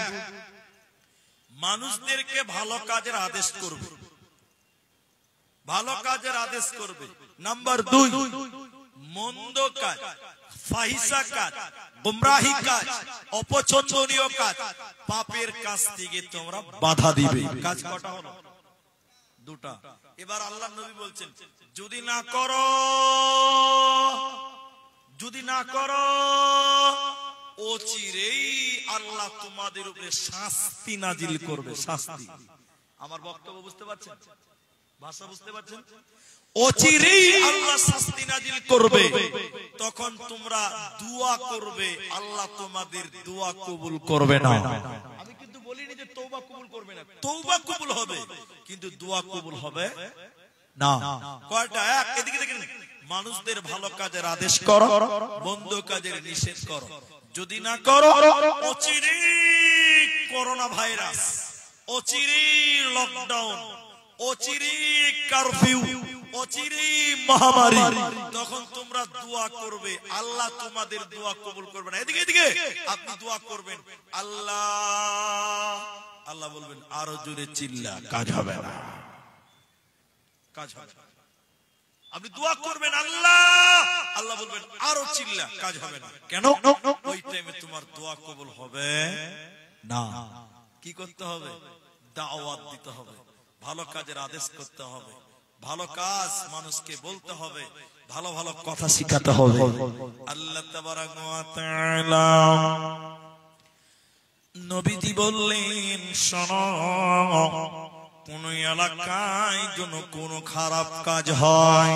মানুষদেরকে ভালো কাজের আদেশ করবে, ভালো কাজের আদেশ করবে। নাম্বার দুই, মন্দ কাজ, ফাহিশা কাজ, গুমরাহি কাজ, অপছন্দনীয় কাজ, পাপের কাজ থেকে তোমরা বাধা দিবে। কাজ কটা হলো? দুটা। এবার আল্লাহর নবী বলছেন যদি না করো, যদি না করো অচিরেই আল্লাহ তোমাদের উপরে শাস্তি নাজিল করবে। শাস্তি, আমার বক্তব্য বুঝতে পারছেন? ভাষা বুঝতে পারছেন? অচিরেই আল্লাহ শাস্তি নাজিল করবে, তখন তোমরা দোয়া করবে, আল্লাহ তোমাদের দোয়া কবুল করবে না। আমি কিন্তু বলিনি যে তওবা কবুল করবে না, তওবা কবুল হবে, কিন্তু দোয়া কবুল হবে না। কয়টা? এক, এদিকে দেখেন, মানুষদের ভালো কাজের আদেশ করো, মন্দ কাজের নিষেধ করো। যদি না করো অচিরেই করোনা ভাইরাস, অচিরেই লকডাউন, অচিরেই কারফিউ, অচিরেই মহামারী, তখন তোমরা দোয়া করবে, আল্লাহ তোমাদের দোয়া কবুল করবে না। এদিকে এদিকে আপনি দোয়া করবেন, আল্লাহ, আল্লাহ বলবেন আরো জোরে চিল্লা, কাজ হবে না, কাজ হবে না। আপনি দোয়া করবেন আল্লাহ, আল্লাহ বলবেন আরো চিল্লা, কাজ হবে না। কেন? ওই টাইমে তোমার দোয়া কবুল হবে না। কি করতে হবে? দাওয়াত দিতে হবে, ভালো কাজের আদেশ করতে হবে, ভালো কাজ মানুষকে বলতে হবে, ভালো ভালো কথা শিখাতে হবে। আল্লাহ তাবারাক ওয়া তাআলা নবীজি বললেন, শোনো, কোন এলাকায় যেন কোন খারাপ কাজ হয়,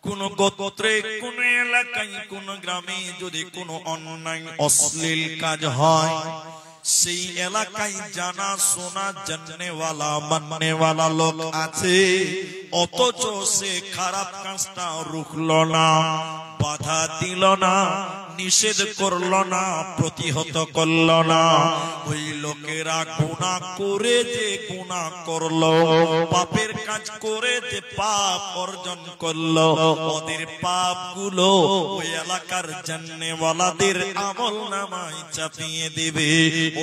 কোন গোত্রে, কোন এলাকায়, কোন গ্রামে যদি কোন অন্যায় অশ্লীল কাজ হয়, সেই এলাকায় জানা শোনা জাননেওয়ালা মাননেওয়ালা লোক আছে, অথচ সে খারাপ কাজটা রুখলো না, বাধা দিল না, নিষেধ করলো না, প্রতিহত করলো না। ওই লোকেরা গুনাহ করে যে গুনাহ করলো, পাপের কাজ করে যে পাপ অর্জন করলো, ওদের পাপগুলো ওই এলাকার জান্নেওয়ালাদের আমলনামায় চাপিয়ে দেবে।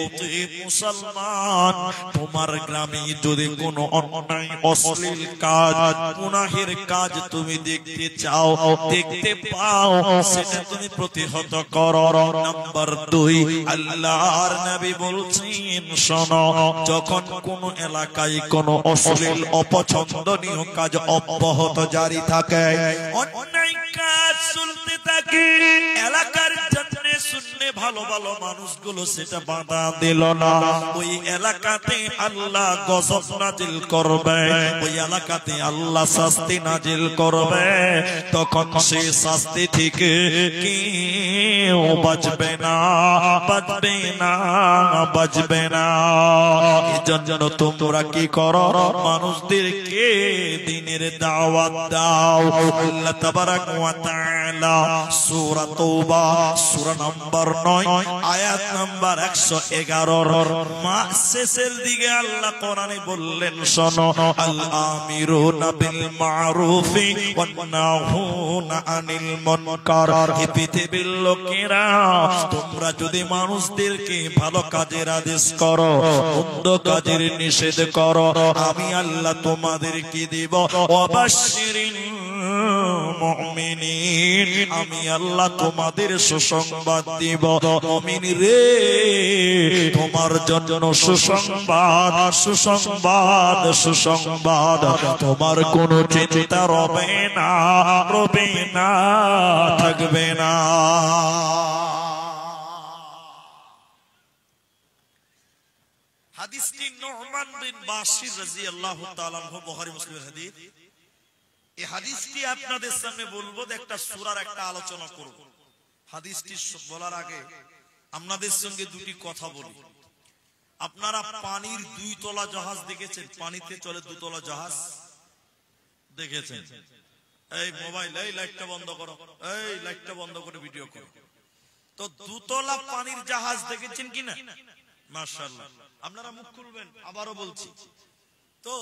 অতএব মুসলমান, তোমার গ্রামে যদি কোনো অন্যায় অশ্লীল কাজ, গুনাহের কাজ তুমি দেখতে চাও, দেখতে পাও, সেটা তুমি প্রতিহত করো। নাম্বার দুই, আল্লাহর নবী বলছেন, শোনো, যখন কোন এলাকায় কোন অশ্লীল অপছন্দনীয় কাজ অব্যাহত জারি থাকে, অন্যায় কাজ চলতে থাকে, এলাকার জান্নে জন্য ভালো ভালো মানুষগুলো সেটা বাধা দিল না। ওই এলাকাতে আল্লাহ গজব নাজিল করবে, ওই এলাকাতে আল্লাহ শাস্তি নাজিল করবে। তখন সেই শাস্তি থেকে কেউ বাঁচবে না, বাঁচবে না, বাঁচবে না। এজন্য তোমরা কি করো? মানুষদেরকে দ্বীনের দাওয়াত দাও। আল্লাহ তাবারাক ওয়া তাআলা সূরা তাওবা সূরা নম্বর 9 আয়াত নম্বর 111 শেষের দিকে আল্লাহ কোরআনে বললেন, শোনো, আল আমিরুনা বিল মারুফি ওয়ান নাহুনা আনিল মুনকার। হে পৃথিবীর লোকেরা, তোমরা যদি মানুষদেরকে ভালো কাজের আদেশ করো, মন্দ কাজের নিষেধ করো, আমি আল্লাহ তোমাদেরকে দেব ওয়াবাশশিরিল মুমিনিন, আমি আল্লাহ তোমাদের সুসংবাদ দিব। মুমিন রে, তোমার জন্য সুসংবাদ, সুসংবাদ, সুসংবাদ। তোমার কোনো চিন্তা রবে না, রবে না, থাকবে না। হাদিসটি নু'মান বিন বাশির রাদিয়াল্লাহু তাআলা আনহু, বুখারী মুসলিমের হাদিস। এই হাদিসটি আপনাদের সামনে বলবো, একটা সূরার একটা আলোচনা করব। হাদিসটি বলার আগে আপনাদের সঙ্গে দুটি কথা বলি। আপনারা পানির 2 তলা জাহাজ দেখেছেন? পানিতে চলে 2 তলা জাহাজ দেখেছেন? এই মোবাইল, এই লাইটটা বন্ধ করো, এই লাইটটা বন্ধ করে ভিডিও করো। তো 2 তলা পানির জাহাজ দেখেছেন কিনা? মাশাআল্লাহ। আপনারা মুখ খুলবেন, আবারও বলছি। তো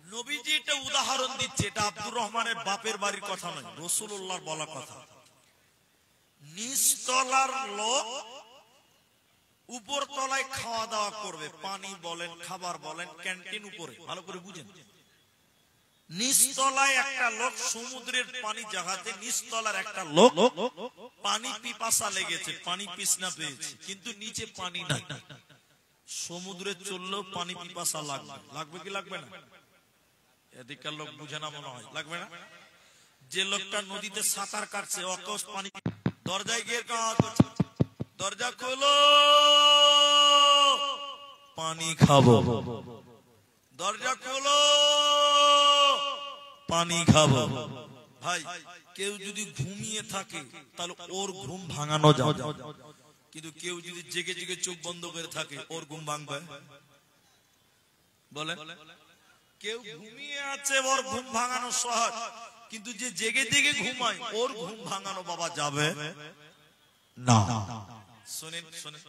নবীজি এটা উদাহরণ দিচ্ছে, এটা আব্দুর রহমানের বাপের বাড়ির কথা নয়, রাসূলুল্লাহর বলা কথা। নিচতলার লোক উপর তলায় খাওয়া দাওয়া করবে, পানি বলেন, খাবার বলেন, ক্যান্টিন উপরে, ভালো করে বুঝেন। নিচতলায় একটা লোক, সমুদ্রের পানি জাহাজে নিচতলার একটা লোক পানি পিপাসা লেগেছে, পানি তৃষ্ণা পেয়েছে, কিন্তু নিচে পানি নাই। সমুদ্রে চললেও পানি পিপাসা লাগবে, লাগবে কি লাগবে না? এদিককার লোক বুঝে না মনে হয়, লাগবে না? যে লোকটা নদীতে সাঁতার কাটছে, অকস পানি, দরজায় গিয়ে দরজা খোলো, পানি খাবো, দরজা খোলো, পানি খাবো। ভাই, কেউ যদি ঘুমিয়ে থাকে তাহলে ওর ঘুম ভাঙানো যায়, কিন্তু কেউ যদি জেগে জেগে চোখ বন্ধ করে থাকে ওর ঘুম ভাঙবে? বলে কেউ ঘুমিয়ে আছে, ওর ঘুম ভাঙানো সহজ, কিন্তু যে জেগে জেগে ঘুমায় ওর ঘুম ভাঙানো বাবা যাবে না। শুনেন, শুনেন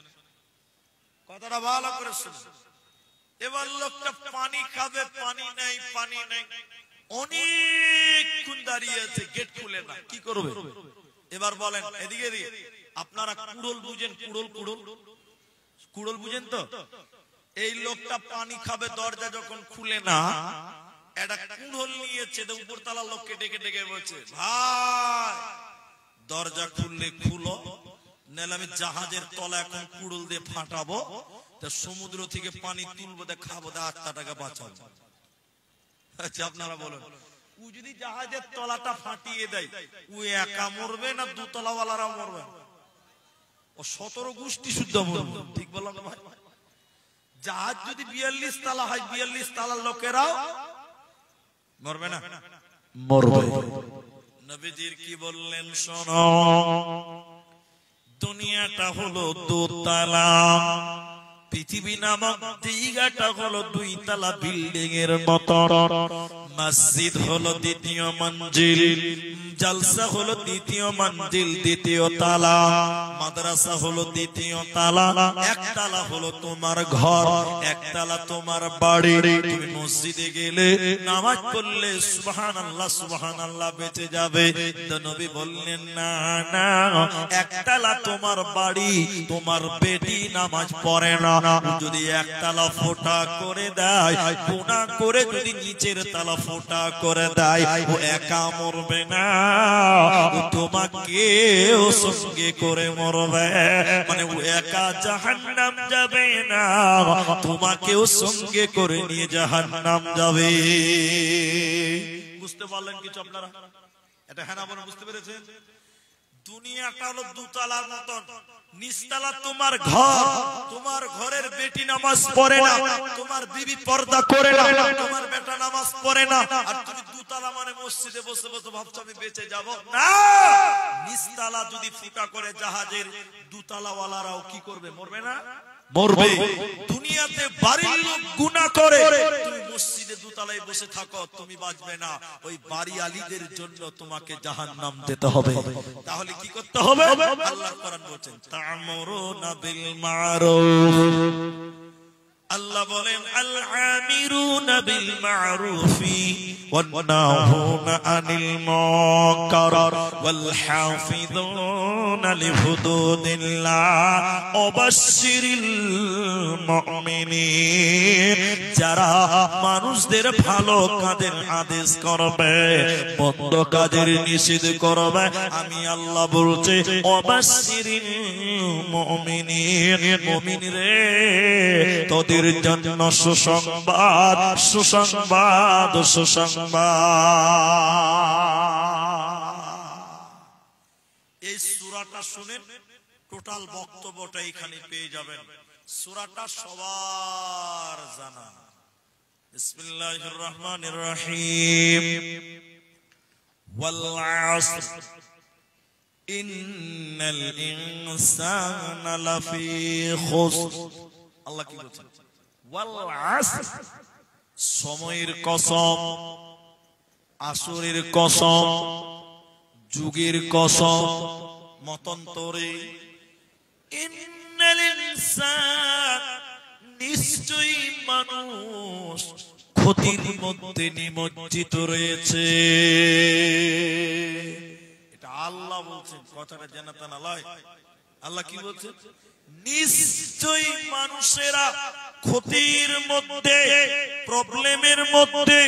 কথাটা ভালো করে শুনেন। এবার লোকটা পানি খাবে, পানি নাই, পানি নাই, অনেকক্ষণ দাঁড়িয়ে আছে, গেট খুলে না, কি করবে? এবার বলেন, এদিকে এদিকে, আপনারা কুড়োল বুঝেন? কুড়োল, কুড়োল, কুড়োল বুঝেন তো? এই লোকটা পানি খাবে, দরজা যখন খুলে না, একটা কুড়োল নিয়েছে, উপরতলা লোককে ডেকে ডেকে বলছে, ভাই দরজা খুললে খুলো, নাহলে আমি জাহাজের তলা এখন কুড়োল দিয়ে ফাটাবো, সমুদ্র থেকে পানি তুলবো, খাবো, 8 টাকা বাঁচাবো। আচ্ছা আপনারা বলুন, ও যদি জাহাজের তলাটা ফাটিয়ে দেয়, ও একা মরবে না 2 তলাওয়ালারা মরবে? ও 17 গোষ্ঠী শুদ্ধ মরবে। ঠিক বললাম না ভাই? জাহাজ যদি 42 তলা হয়, 42 তলার লোকেরাও মরবে না? মরবে। নবীজির কি বললেন শোনো, দুনিয়াটা হলো 2 তলা, পৃথিবী নামক জায়গাটা হলো 2 তলা বিল্ডিং এর মতো। মসজিদ হলো 2য় মঞ্জিল, জলসা হলো 2য় মঞ্জিল, 2য় তলা, মাদ্রাসা হলো 2য় তলা, 1 তলা হলো তোমার ঘর, 1 তলা তোমার বাড়ি। তুমি মসজিদে গেলে নামাজ পড়লে সুবহানাল্লাহ সুবহানাল্লাহ বেঁচে যাবে। তো নবী বললেন না না, 1 তলা তোমার বাড়ি, তোমার বেটি নামাজ পড়ে না, যদি 1 তলা ফোঁটা করে দেয়, গুনাহ করে যদি নিচের তলা ফোঁটা করে দেয়, ও একা মরবে না, তোমাকেও সঙ্গে করে মরবে। মানে ও একা জাহান্নাম যাবে না, তোমাকেও সঙ্গে করে নিয়ে জাহান্নাম যাবে। বুঝতে পারলেন কিছু আপনারা? এটা হ্যাঁ না বলে বুঝতে পেরেছেন? দুনিয়াটা হলো দুতলার মতন, নিচতলা তোমার ঘর, তোমার ঘরের বেটি নামাজ পড়ে না, তোমার বিবি পর্দা করে না, তোমার বেটা নামাজ পড়ে না, আর তুমি দুতলা মানে মসজিদে বসে বসে ভাবছো আমি বেঁচে যাব না। নিচতলা যদি ফুটা করে জাহাজের, দুতলাওয়ালারাও কি করবে? মরবে না? মরবে। দুনিয়াতে বাড়ির লোক গুনাহ করে, তুমি মসজিদে দুতলায় বসে থাকো, তুমি বাঁচবে না। ওই বাড়ি আলীদের জন্য তোমাকে জাহান্নাম যেতে হবে। তাহলে কি করতে হবে? আল্লাহর কোরআন বলেন তা'মুরুনা বিল মা'রুফ, আল্লাহ বলেন আল আমিরুনা বিল মা'রুফি ওয়ান নাহুনা আনিল মুনকার ওয়াল হাফিযুনা লিহুদুদিল্লাহ ওয়াবাশশিরিল মুমিনিন। যারা মানুষদের ভালো কাজের আদেশ করবে, মন্দ কাজের নিষেধ করবে, আমি আল্লাহ বলছি ওয়াবাশশিরিল মুমিনিন, মুমিন রে তোদের জন্য সুসংবাদ, সুসংবাদ, সুসংবাদ। এই সূরাটা শুনেন, টোটাল বক্তব্যটা এখানে পেয়ে যাবেন। সূরাটা সবার জানা। বিসমিল্লাহির রহমানির রহিম। ওয়াল আসর ইন্নাল ইনসানা লাফি খুসর। আল্লাহ কি বলছেন? ওয়াল আসর, সময়ের কসম, আসরের কসম, যুগের কসম, মতান্তরে। ইন্নাল ইনসান, নিশ্চয়ই মানুষ ক্ষতির মধ্যে নিমজ্জিত রয়েছে। এটা আল্লাহ বলছেন, কথাটা জানাতে না লয়। আল্লাহ কি বলছেন? নিশ্চয়ই মানুষেরা ক্ষতির মধ্যে, প্রবলেমের মধ্যে,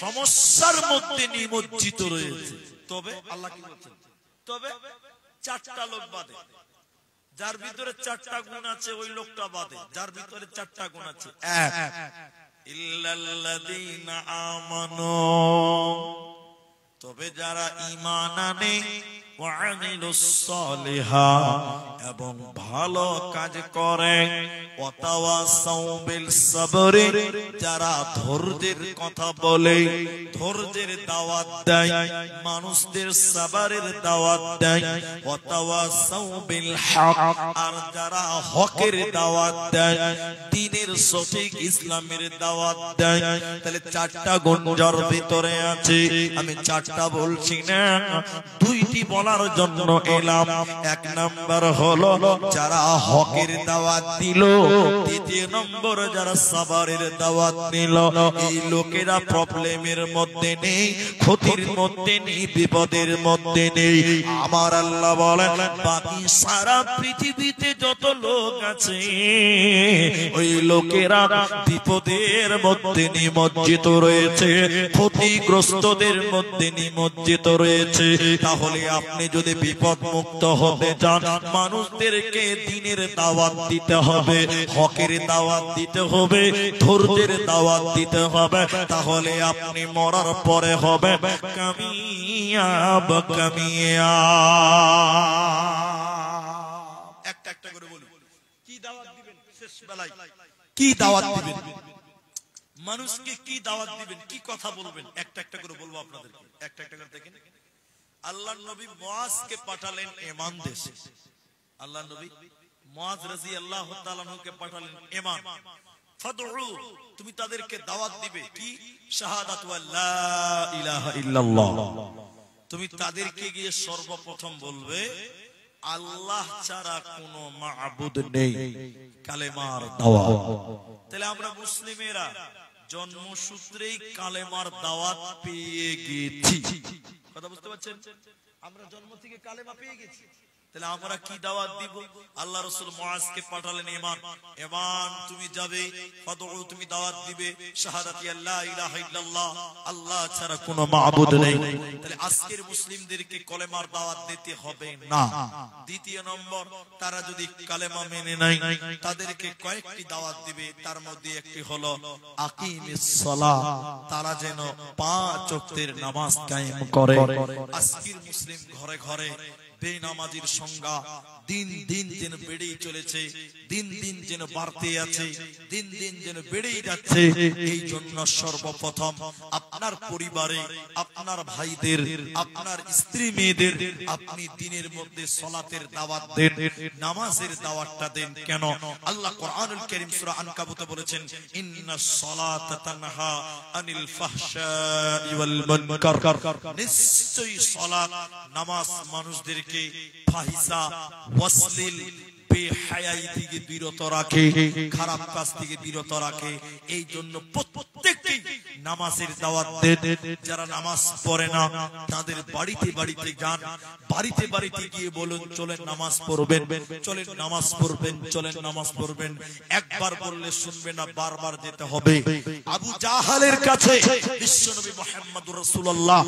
সমস্যার মধ্যে নিমজ্জিত রয়েছে। তবে আল্লাহ কি বলছেন? তবে চারটা লোক বাদে, যার ভিতরে চারটা গুণ আছে ওই লোকটা বাদে। যার ভিতরে চারটা গুণ আছে, এক, ইল্লাল্লাযীনা আমানু, তবে যারা ঈমান আনে, ওয়া আমিলুস সালিহাত, এবং ভালো কাজ করে, ওয়া তাওয়াসাউ বিল সাবরি, যারা ধৈর্যের কথা বলে, ধৈর্যের দাওয়াত দেয়, মানুষদের সাবরের দাওয়াত দেয়, ওয়া তাওয়াসাউ বিল হক, আর যারা হকের দাওয়াত দেয়, দ্বীনের সঠিক ইসলামের দাওয়াত দেয়। তাহলে চারটা গুণ যার ভিতরে আছে। আমি চারটা বলছি না, দুইটি বলার জন্য এলাম। এক নাম্বার হলো যারা হকের দাওয়াত দিল, দ্বিতীয় নম্বর যারা সাবরের দাওয়াত নিল। এই লোকেরা প্রবলেমের মধ্যে নেই, ক্ষতির মধ্যে নেই, বিপদের মধ্যে নেই। আমার আল্লাহ বলেন বাকি সারা পৃথিবীতে যত লোক আছে, ওই লোকেরা বিপদের মধ্যে নিমজ্জিত রয়েছে, ক্ষতিগ্রস্তদের মধ্যে নিমজ্জিত রয়েছে। তাহলে আপনি যদি বিপদ মুক্ত হতে চান, মানুষদেরকে দ্বীনের দাওয়াত দিতে হবে, হকের দাওয়াত দিতে হবে, ধৈর্যের দাওয়াত দিতে হবে। তাহলে আপনি মরার পরে হবে কামিয়াব, কামিয়াব। একটা একটা করে বলি, কি দাওয়াত দিবেন শেষ বেলায়? কি দাওয়াত দিবেন মানুষকে? কি দাওয়াত দিবেন? কি কথা বলবেন? একটা একটা করে বলবো আপনাদেরকে। একটা একটা করে দেখেন। আল্লাহর নবী মুআজকে পাঠালেন ইয়ামান দেশে। আল্লাহর নবী মুআজ রাদিয়াল্লাহু তাআলা আনহুকে পাঠালেন ইয়ামান। ফাদউ, তুমি তাদেরকে দাওয়াত দিবে কি? শাহাদাতু আল্লা ইলাহা ইল্লাল্লাহ। তুমি তাদেরকে গিয়ে সর্বপ্রথম বলবে আল্লাহ ছাড়া কোনো মাবুদ নেই, কালেমার দাওয়াত। তাহলে আমরা মুসলিমেরা জন্মসূত্রেই কালেমার দাওয়াত পেয়ে গেছি। কথা বুঝতে পারছেন? আমরা জন্ম থেকে কালেমা পেয়ে গেছি। তাহলে আমরা কি দাওয়াত দিব? আল্লাহ রাসূল মুআজকে পাঠালেন, ইমান তুমি যাবে, ফাদউ তুমি দাওয়াত দিবে শাহাদাতি আল্লা ইলাহা ইল্লাল্লাহ, আল্লাহ ছাড়া কোনো মাবুদ নেই। তাহলে আজকের মুসলিমদেরকে কলেমার দাওয়াত দিতে হবে না। দ্বিতীয় নম্বর, তারা যদি কালেমা মেনে নেয় তাদেরকে কয়েকটি দাওয়াত দিবে, তার মধ্যে একটি হলো আকিমিস সালাহ, তারা যেন 5 ওয়াক্তের নামাজ কায়েম করে। আজকের মুসলিম ঘরে ঘরে বেনামাজির সংখ্যা দিন দিন যেন বেড়েই চলেছে, দিন দিন যেন বাড়তে আছে, দিন দিন যেন বেড়েই যাচ্ছে। এই জন্য সর্বপ্রথম আপনার পরিবারে, আপনার ভাইদের, আপনার স্ত্রী মেয়েদের আপনি দিনের মধ্যে সালাতের দাওয়াত দেন, নামাজের দাওয়াতটা দেন। কেন? আল্লাহ কোরআনুল কারীম সূরা আনকাবুতে বলেছেন, ইন্নাস সালাতা তানহা আনিল ফাহশাই ওয়াল মুনকার, নিশ্চয়ই সালাত নামাজ মানুষদেরকে ফাহিশা, অশ্লীল, বেহায়াই থেকে বিরত রাখে, খারাপ কাজ থেকে বিরত রাখে। এই জন্য প্রত্যেককেই নামাজের দাওয়াত দেন। যারা নামাজ পড়ে না তাদের বাড়িতে বাড়িতে যান, বাড়িতে বাড়িতে গিয়ে বলুন, চলেন নামাজ পড়বেন, চলেন নামাজ পড়বেন, চলেন নামাজ পড়বেন। একবার বললে শুনবে না, বারবার যেতে হবে। আবু জাহালের কাছে বিশ্বনবী মুহাম্মদুর রাসূলুল্লাহ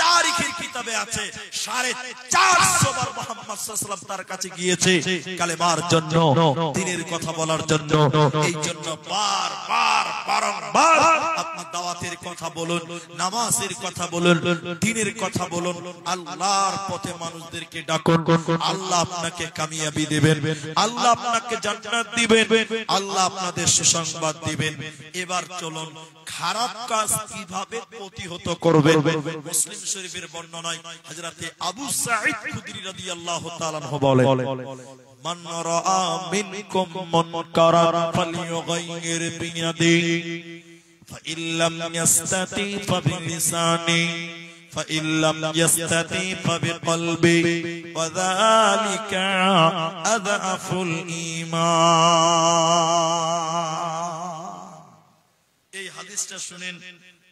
তারিখের কিতাবে আছে 450 বার মুহাম্মদ সাল্লাল্লাহু আলাইহি ওয়াসাল্লাম তার কাছে গিয়েছে কালেমার জন্য, দ্বীনের কথা বলার জন্য। এই জন্য বারবার বারংবার আপনি দাওয়াতের কথা বলুন, নামাজের কথা বলুন, দ্বীনের কথা বলুন, আল্লাহর পথে মানুষদেরকে ডাকুন। আল্লাহ আপনাকে কামিয়াবি দিবেন, আল্লাহ আপনাকে জান্নাত দিবেন, আল্লাহ আপনাদের সুসংবাদ দিবেন। এবার চলুন খারাপ কাজ কিভাবে প্রতিহত করবেন। মুসলিম শরীফের বর্ণনায় হযরতে আবু সাঈদ খুদরি রাদিয়াল্লাহু তাআলা আনহু বলেন, মান রাআ মিনকুম মুনকারান ফালইয়ুগাইয়ির বিয়াদিহি ফাইল্লাম ইয়াস্তাতি ফাবিলিসানি ফাইল্লাম ইয়াস্তাতি ফাবিকলবি ওয়াযালিকা আযআফুল ঈমান। এই হাদিসটা শুনেন,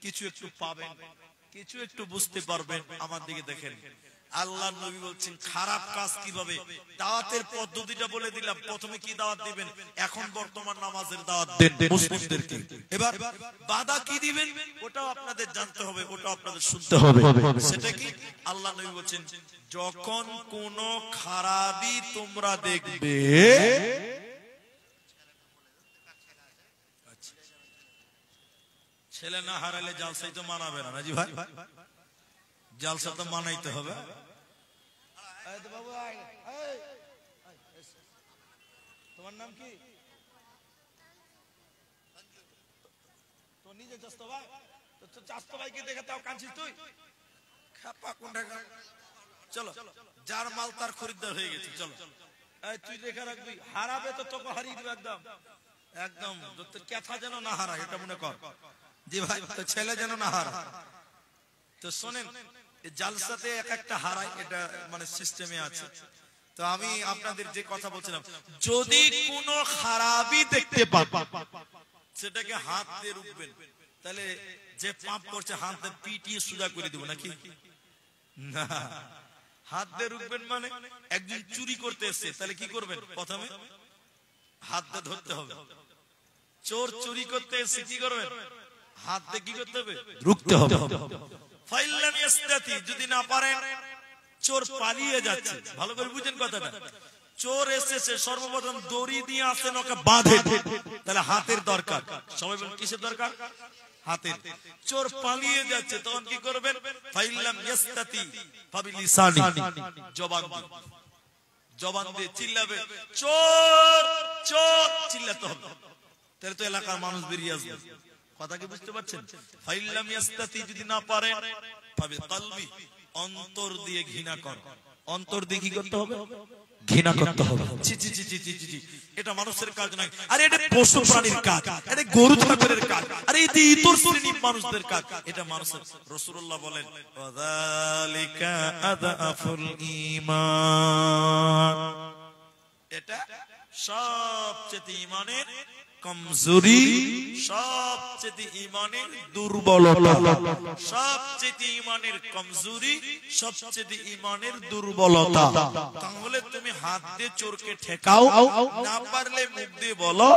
কিছু একটু পাবেন, কিছু একটু বুঝতে পারবেন। আমার দিকে দেখেন, আল্লাহ নবী বলছেন খারাপ কাজ কিভাবে, দাওয়াতের পদ্ধতিটা বলে দিলাম। প্রথমে কি দাওয়াত দিবেন? এখন বর্তমান নামাজের দাওয়াত দেন মুসলিমদেরকে। এবার বাধা কি দিবেন ওটাও আপনাদের জানতে হবে, ওটাও আপনাদের শুনতে হবে। সেটা কি? আল্লাহ নবী বলছেন, যখন কোন খারাপই তোমরা দেখবে, ছেলে না হারালে জালসাই তো মানাবে না, নাজি ভাই, জালসা তো মানাইতে হবে। তোমার নাম কি? তো নিজে চাস্তো ভাই, তো চাস্তো ভাইকে দেখে তাও কাঁদছিস তুই? খাপা কোনটা? চলো, যার মাল তার খরিদ্দার হয়ে গেছে। চলো, তুই দেখে রাখবি, হারাবে তো তোকে হারিয়ে দিবে একদম একদম। তোর ক্যাথা যেন না হারায়, এটা মনে কর। জি ভাই, তো ছেলে যেন না হারায়। তো শোনেন, জালসাতে এক একটা হারায়, এটা মানে সিস্টেমে আছে। তো আমি আপনাদের যে কথা বলছিলাম, যদি কোনো খারাপই দেখতে পান সেটাকে হাত দিয়ে রুখবেন। তাহলে যে পাপ করছে হাত দিয়ে পিটিয়ে সোজা করে দেব নাকি? না, হাত দিয়ে রুখবেন মানে একজন চুরি করতে এসেছে, তাহলে কি করবেন? প্রথমে হাত দিয়ে ধরতে হবে। চোর চুরি করতে এসেছে, কি করবেন? হাত দিয়ে কি করতে হবে? রুখতে হবে। ফাইল্লাম ইয়াস্তাতি, যদি না পারেন, চোর পালিয়ে যাচ্ছে, ভালো করে বুঝেন কথাটা। চোর এসেছে, সর্বপ্রথম দড়ি দিয়ে আসেন, ওকে বাঁধে, তাহলে হাতের দরকার। সবাই বলেন কিসের দরকার? হাতের। চোর পালিয়ে যাচ্ছে, তখন কি করবেন? ফাইল্লাম ইয়াস্তাতি ফাবিলিসানি, জবান দিয়ে, জবান দিয়ে চিল্লাবে, চোর চোর চিল্লাতে হবে। তাহলে তো এলাকার মানুষ বেরিয়ে আসবে। কথা কি বুঝতে পারছেন? ফাইল্লাম ইয়াস্তাতি, যদি না পারেন, ফাবিকলবি, অন্তর দিয়ে ঘৃণা কর। অন্তর দিয়ে কি করতে হবে? ঘৃণা করতে হবে। জি জি জি জি জি জি, এটা মানুষের কাজ নয়, আরে এটা পশু প্রাণীর কাজ, এটা গরু ছাগলের কাজ, আরে এটা ইতর শ্রেণীর মানুষদের কাজ, এটা মানুষের। রাসূলুল্লাহ বলেন, ওয়াযালিকা আযআফুল ঈমান, এটা সবচেয়ে ঈমানের কমজোরি, সবচেয়ে ইমানের দুর্বলতা, সবচেয়ে ইমানের কমজোরি, সবচেয়ে ইমানের দুর্বলতা। তাহলে তুমি হাত দিয়ে চোরকে ঠেকাও, না পারলে মুখ দিয়ে বলো,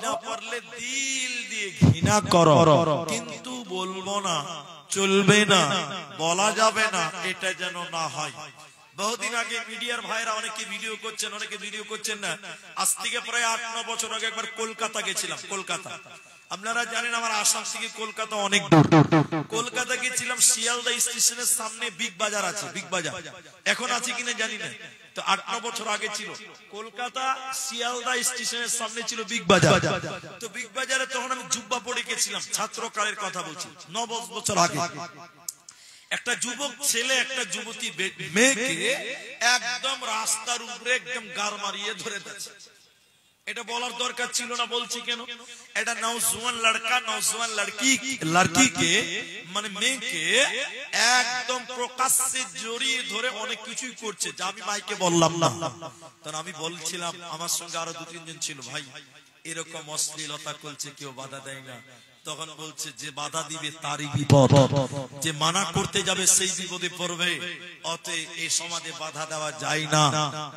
না পারলে দিল দিয়ে ঘৃণা করো, কিন্তু বলবো না, চলবে না, বলা যাবে না, এটা যেন না হয়। বহুদিন আগে মিডিয়ার ভাইরা অনেকে ভিডিও করছেন, অনেকে ভিডিও করছেন না। আজ থেকে প্রায় 8-9 বছর আগে একবার কলকাতা গেছিলাম। কলকাতা, আপনারা জানেন আমার আসাম থেকে কলকাতা অনেক দূর। কলকাতা গেছিলাম, শিয়ালদা স্টেশনের সামনে বিগ বাজার আছে, বিগ বাজার এখন আছে কিনা জানি না, তো 8-9 বছর আগে ছিল। কলকাতা শিয়ালদা স্টেশনের সামনে ছিল বিগ বাজার। তো বিগ বাজারে তখন আমি জুব্বা পরে গেছিলাম, ছাত্রকালের কথা বলছি, 9 বছর আগে। একটা যুবক ছেলে একটা যুবতী মেয়েকে একদম রাস্তার উপরে একদম গার মারিয়ে ধরে দিয়েছে। এটা বলার দরকার ছিল না, বলছি কেন? এটা নওজওয়ান লড়কা নওজওয়ান লড়কিকে মানে মেয়েকে একদম প্রকাশ্যে জড়িয়ে ধরে অনেক কিছুই করছে, যা আমি মাইকে বললাম না। তখন আমি বলছিলাম, আমার সঙ্গে আরো 2-3 জন ছিল, ভাই এরকম অশ্লীলতা করছে, কেউ বাধা দেয় না। তখন বলছে, যে বাধা দিবে তারই বিপদ, যে মানা করতে যাবে সেই বিপদে পড়বে। অতএব এই সমাজে বাধা দেওয়া যায় না,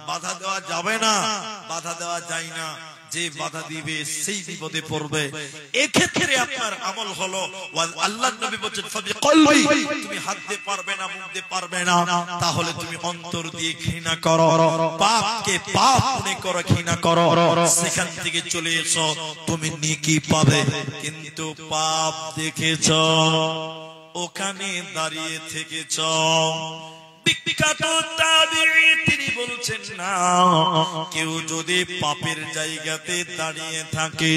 বাধা দেওয়া যাবে না, বাধা দেওয়া যায় না। যে বাধা দিবে সেই বিপদে পড়বে। এক্ষেত্রে আপনার আমল হলো, আল্লাহর নবী বলেছেন, ফাবিকলবি, তুমি হাত দিয়ে পারবে না, মুখ দিয়ে পারবে না, তাহলে তুমি অন্তর দিয়ে ঘৃণা করো, পাপকে পাপ মনে করো, ঘৃণা করো, সেখান থেকে চলে এসো, তুমি নেকি পাবে। কিন্তু পাপ দেখেছ, ওখানে দাঁড়িয়ে থেকেছ। বিখ্যাত তাবিঈ তিনি বলছেন, না, কেউ যদি পাপের জায়গাতে দাঁড়িয়ে থাকে,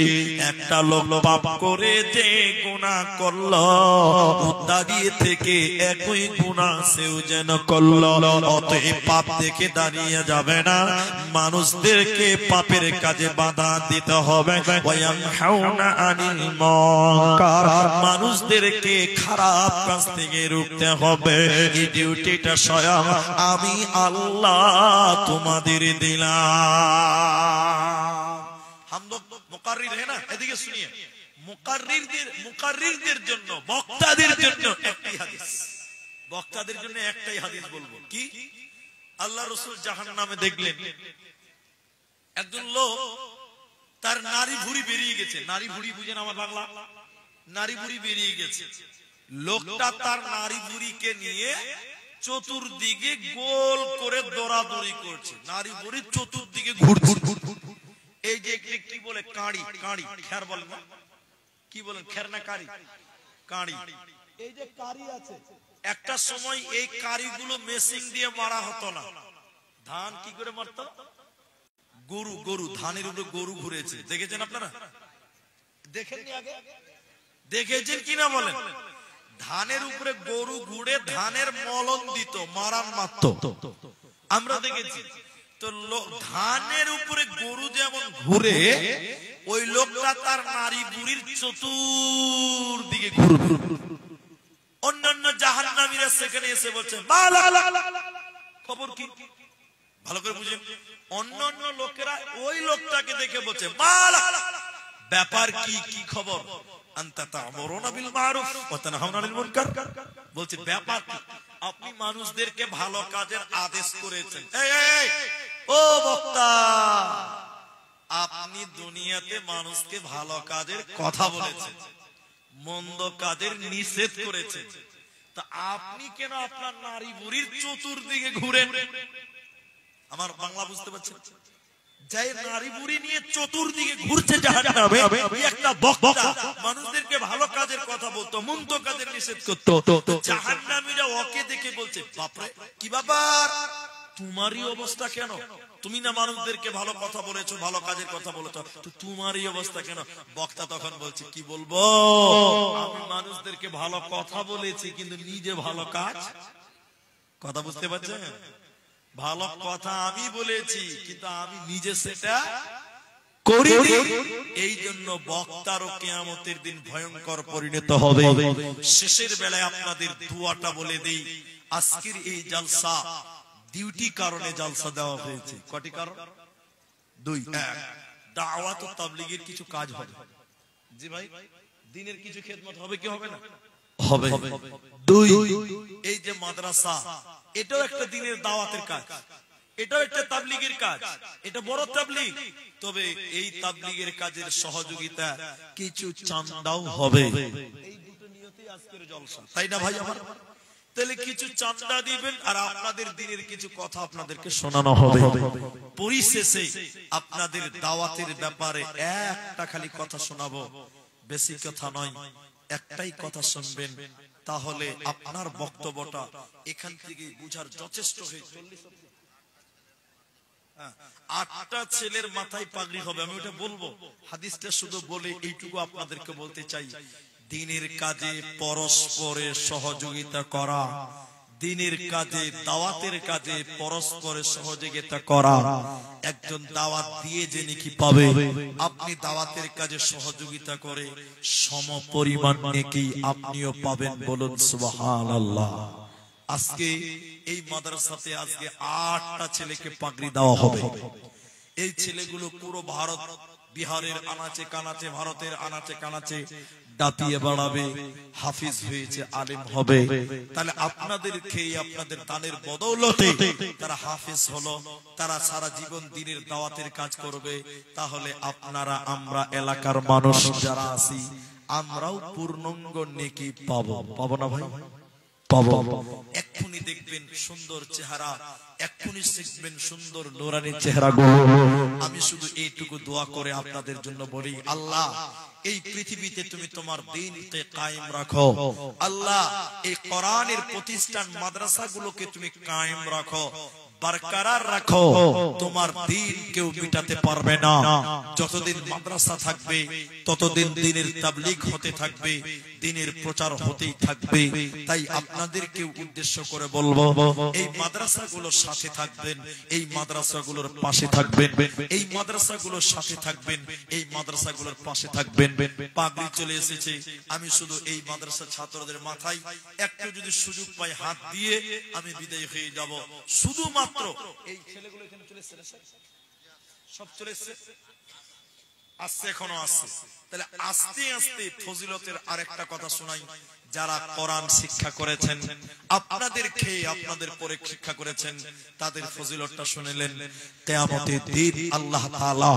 একটা লোক পাপ করে যে গুনাহ করলো, দাঁড়িয়ে থেকে একই গুনাহ সেও যেন করলো। অতএব পাপ দেখে দাঁড়িয়ে যাবে না, মানুষদেরকে পাপের কাজে বাধা দিতে হবে। ওয়ায়ানহাউনা আনিল মুনকার, মানুষদেরকে খারাপ কাজ থেকে রুখতে হবে। এই ডিউটিটা স্বয়ং আমি আল্লাহ তোমাদের দিলাম। हम लोग मुकर्रिर है ना, এদিকে শুনিয়ে, মুকাররিরদের জন্য, বক্তাদের জন্য একটি হাদিস, বক্তাদের জন্য একটাই হাদিস বলবো। কি? আল্লাহ রাসূল জাহান্নামে দেখলেন একজন লোক, তার নারী ভুঁড়ি বেরিয়ে গেছে। নারী ভুঁড়ি বুঝেন আমার বাংলা? নারী ভুঁড়ি বেরিয়ে গেছে। লোকটা তার নারী ভুঁড়িকে নিয়ে চতুর্দিকে গোল করে দৌড়াদৌড়ি করছে, নারী ভুঁড়ি চতুর্দিকে ঘুরছে। এই যে কি বলে, কাঁড়ি, কাঁড়ি খের বলেন না, কি বলেন, খের না কাঁড়ি? কাঁড়ি। এই যে কাঁড়ি আছে, একটা সময় এই কাঁড়িগুলো মেশিন দিয়ে মারা হতো না। ধান কি করে মারত? গরু, গরু, ধানের উপরে গরু ঘুরেছে, দেখেছেন আপনারা? দেখেননি আগে? দেখেছেন কিনা বলেন? ধানের উপরে গরু ঘুরে ধানের মলন দিত, মারান মারত, আমরা দেখেছি। তো ধানের উপরে গরু যেমন ঘুরে, ওই লোকটা তার নারী বুড়ির চতুর্দিকে ঘুরবে। অন্যান্য জাহান্নামীরা সেখানে এসে বলছে, খবর কি? ভালো করে বুঝেন। অন্যান্য লোকেরা ওই লোকটাকে দেখে বলছে, ব্যাপার কি, কি খবর? আনতা তা'মুরুনা বিল মা'রুফ ওয়া তানহাউনা আনিল মুনকার, বলছে ব্যাপার কি? আপনি মানুষদেরকে ভালো কাজের আদেশ করেছেন। এই ও বক্তা, আপনি দুনিয়াতে মানুষকে ভালো কাজের কথা বলেছেন, মন্দ কাজের নিষেধ করেছেন, তা আপনি কেন আপনার নারী বুড়ির চতুর্দিকে ঘুরেন? আমার বাংলা বুঝতে পারছেন? যাই নারী বুড়ি নিয়ে চতুর্দিকে ঘুরছে জাহান্নামে, একটা বক্তা মানুষদেরকে ভালো কাজের কথা বলতো, মন্দ কাজের নিষেধ করতো। জাহান্নামীরা ওকে দেখে বলছে, বাপরে কি ব্যাপার, তোমারই অবস্থা কেন? তুমি না মানুষদেরকে ভালো কথা বলেছো, ভালো কাজের কথা বলেছো, তো তোমারই অবস্থা কেন? বক্তা তখন বলছে, কি বলবো, আমি মানুষদেরকে ভালো কথা বলেছি, কিন্তু নিজে ভালো কাজ, কথা বুঝতে পারছেন? ভালো কথা আমি বলেছি, কিন্তু আমি নিজে সেটা করিনি। এই জন্য বক্তারও কিয়ামতের দিন ভয়ঙ্কর পরিণত হবে। শেষের বেলায় আপনাদের দুয়াটা বলে দেই। আজকের এই জলসা ডিউটি কারণে জলসা দেওয়া হয়েছে। কটি কারণ? দুই। দাওয়াত ও তাবলীগের কিছু কাজ হবে। জি ভাই, দ্বীনের কিছু খেদমত হবে কি হবে না? হবে। দুই, এই যে মাদ্রাসা, এটাও একটা দ্বীনের দাওয়াতের কাজ, এটাও একটা তাবলীগের কাজ, এটা বড় তাবলীগ। তবে এই তাবলীগের কাজের সহযোগিতা কিছু চাঁদাও হবে। এই দুটো নিয়তেই আজকের জলসা, তাই না ভাই আমার? তাহলে কিছু চাঁদা দিবেন আর আপনাদের দ্বীনের কিছু কথা আপনাদেরকে শোনানো হবে। পরিশেষে আপনাদের দাওয়াতের ব্যাপারে একটা খালি কথা শোনাবো, বেশি কথা নয়, একটাই কথা শুনবেন, তাহলে আপনার বক্তব্যটা এখান থেকে বুঝার যথেষ্ট হয়ে। 8টা ছেলের মাথায় পাগড়ি হবে, আমি ওটা বলবো, হাদিসটা শুধু বলে এইটুকু আপনাদেরকে বলতে চাই, দ্বীনের কাজে পরস্পরের সহযোগিতা করা, দ্বীনের কাজে দাওয়াতের কাজে পরস্পরের সহযোগিতা করা, একজন দাওয়াত দিয়ে যে নেকি পাবে, আপনি দাওয়াতের কাজে সহযোগিতা করে সমপরিমাণ নেকি আপনিও পাবেন। বলুন সুবহানাল্লাহ। আজকে এই মাদ্রাসাতে আজকে 8টা ছেলেকে পাগড়ি দেওয়া হবে। এই ছেলেগুলো পুরো ভারত, বিহারের আনাচে কানাচে, ভারতের আনাচে কানাচে দাপিয়ে বেড়াবে, হাফিজ হয়েছে, আলেম হবে। তাহলে আপনাদের খেয়ে আপনাদের দানের বদৌলতে তারা হাফিজ হলো, তারা সারা জীবন দ্বীনের দাওয়াতের কাজ করবে। তাহলে আপনারা, আমরা এলাকার মানুষ যারা আছি, আমরাও পূর্ণাঙ্গ নেকি পাবো। পাবো না ভাই? পাবো। এক্ষুনি দেখবেন সুন্দর চেহারা, এক্ষুনি শিখবেন সুন্দর নূরানি চেহারাগুলো। আমি শুধু এইটুকু দোয়া করে আপনাদের জন্য বলি, আল্লাহ এই পৃথিবীতে তুমি তোমার দ্বীনকে কায়েম রাখো। আল্লাহ এই কোরআনের প্রতিষ্ঠান মাদ্রাসাগুলোকে তুমি কায়েম রাখো, বরকরার রাখো। তোমার দ্বীন কেউ মিটাতে পারবে না। যতদিন মাদ্রাসা থাকবে ততদিন দ্বীনের তাবলীগ হতে থাকবে, দ্বীনের প্রচার হতেই থাকবে। তাই আপনাদেরকে উদ্দেশ্য করে বলবো, এই মাদ্রাসাগুলোর সাথে থাকবেন, এই মাদ্রাসাগুলোর পাশে থাকবেন, এই মাদ্রাসাগুলোর সাথে থাকবেন, এই মাদ্রাসাগুলোর পাশে থাকবেন। পাগড়ি চলে এসেছে, আমি শুধু এই মাদ্রাসা ছাত্রদের মাথায় একটু যদি সুযোগ পাই হাত দিয়ে আমি বিদায় হয়ে যাব। শুধুমাত্র এই ছেলেগুলো এখানে চলে এসেছে, সব চলে এসেছে, আসছে, এখনো আসছে। তাহলে আস্তে আস্তে ফজিলতের আরেকটা কথা শোনাই। যারা কোরআন শিক্ষা করেছেন, আপনাদের খেয়ে আপনাদের পরে শিক্ষা করেছেন, তাদের ফজিলতটা শুনলেন। কিয়ামতের দিন আল্লাহ তাআলা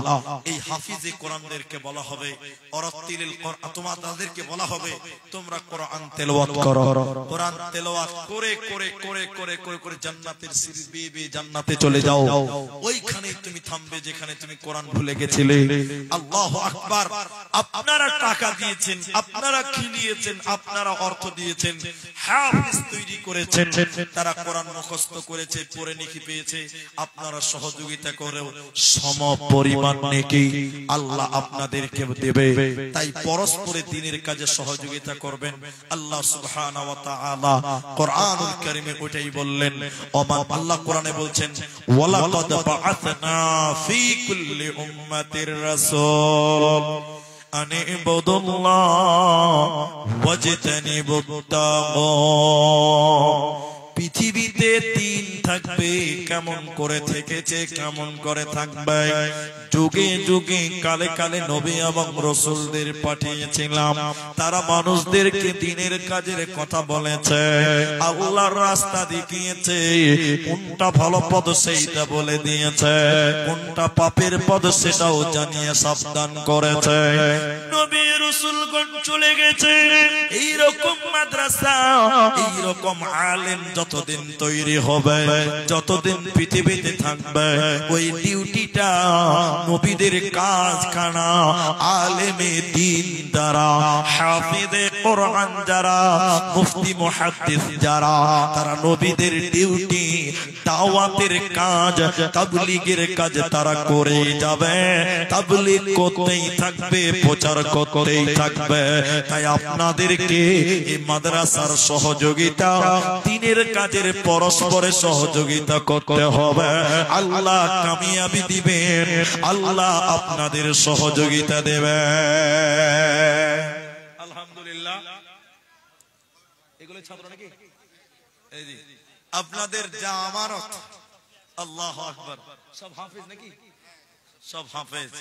এই হাফিজে কোরআনদেরকে বলা হবে, ওয়ারাতিলিল কোরআন, তোমাদেরকে বলা হবে তোমরা কোরআন তেলাওয়াত করো। কোরআন তেলাওয়াত করে করে করে করে করে করে জান্নাতের সিঁড়ি বেয়ে বেয়ে জান্নাতে চলে যাও। ওইখানে তুমি থামবে যেখানে তুমি কোরআন ভুলে গেছিলে। আল্লাহু আকবার। আপনারা টাকা দিয়েছেন, আপনারা খিলিয়েছেন, আপনারা অর্থ দিয়েছেন, হাফিজ তৈরি করেছেন, তারা কোরআন মুখস্থ করেছে, পড়ে নেকি পেয়েছে। আপনারা সহযোগিতা করেও সমপরিমাণ নেকি আল্লাহ আপনাদেরকে দেবে। তাই পরস্পরের দ্বীনের কাজে সহযোগিতা করবেন। আল্লাহ সুবহানাহু ওয়া তাআলা কোরআনুল কারীমে ওইটাই বললেন। আল্লাহ কোরআনে বলছেন, ওয়ালাকাদ বাআসনা ফী কুল্লি উম্মাতির রাসূল আনি ইবুদুল্লাহ ওয়াজতানিবুত তাগুত। পৃথিবীতে দিন থাকবে, কেমন করে থেকেছে, কেমন করে থাকবে। যুগে যুগে কালে কালে নবী এবং রাসূলদের পাঠিয়েছিলাম, তারা মানুষদেরকে দ্বীনের কাজের কথা বলেছে, আল্লাহর রাস্তা দেখিয়েছে, কোনটা ভালো পথ সেইটা বলে দিয়েছে, কোনটা পাপের পথ সেটাও জানিয়ে সাবধান করেছে। নবী রাসূলগণ চলে গেছে, এই রকম মাদ্রাসা, এই রকম আলেম যতদিন তৈরি হবে, যতদিন পৃথিবীতে থাকবে, ওই ডিউটিটা নবীদের কাজখানা, আলেমে দ্বীন যারা, হাফিজে কোরআন যারা, মুফতি মুহাদ্দিস যারা, তারা নবীদের ডিউটি, দাওয়াতের কাজ, তাবলীগের কাজ তারা করে যাবে, তাবলীগ করতেই থাকবে, প্রচার করতেই থাকবে। তাই আপনাদেরকে এই মাদ্রাসার সহযোগিতা, দ্বীনের কাজের পরস্পরের সহযোগিতা করতে হবে। আল্লাহ কামিয়াবি দিবেন, আল্লাহ আপনাদের সহযোগিতা দেবে। আলহামদুলিল্লাহ। এগুলো ছাত্র নাকি? এই জি, আপনাদের যা আমানত, আল্লাহু আকবার, সব হাফিজ নাকি? সব হাফেজ,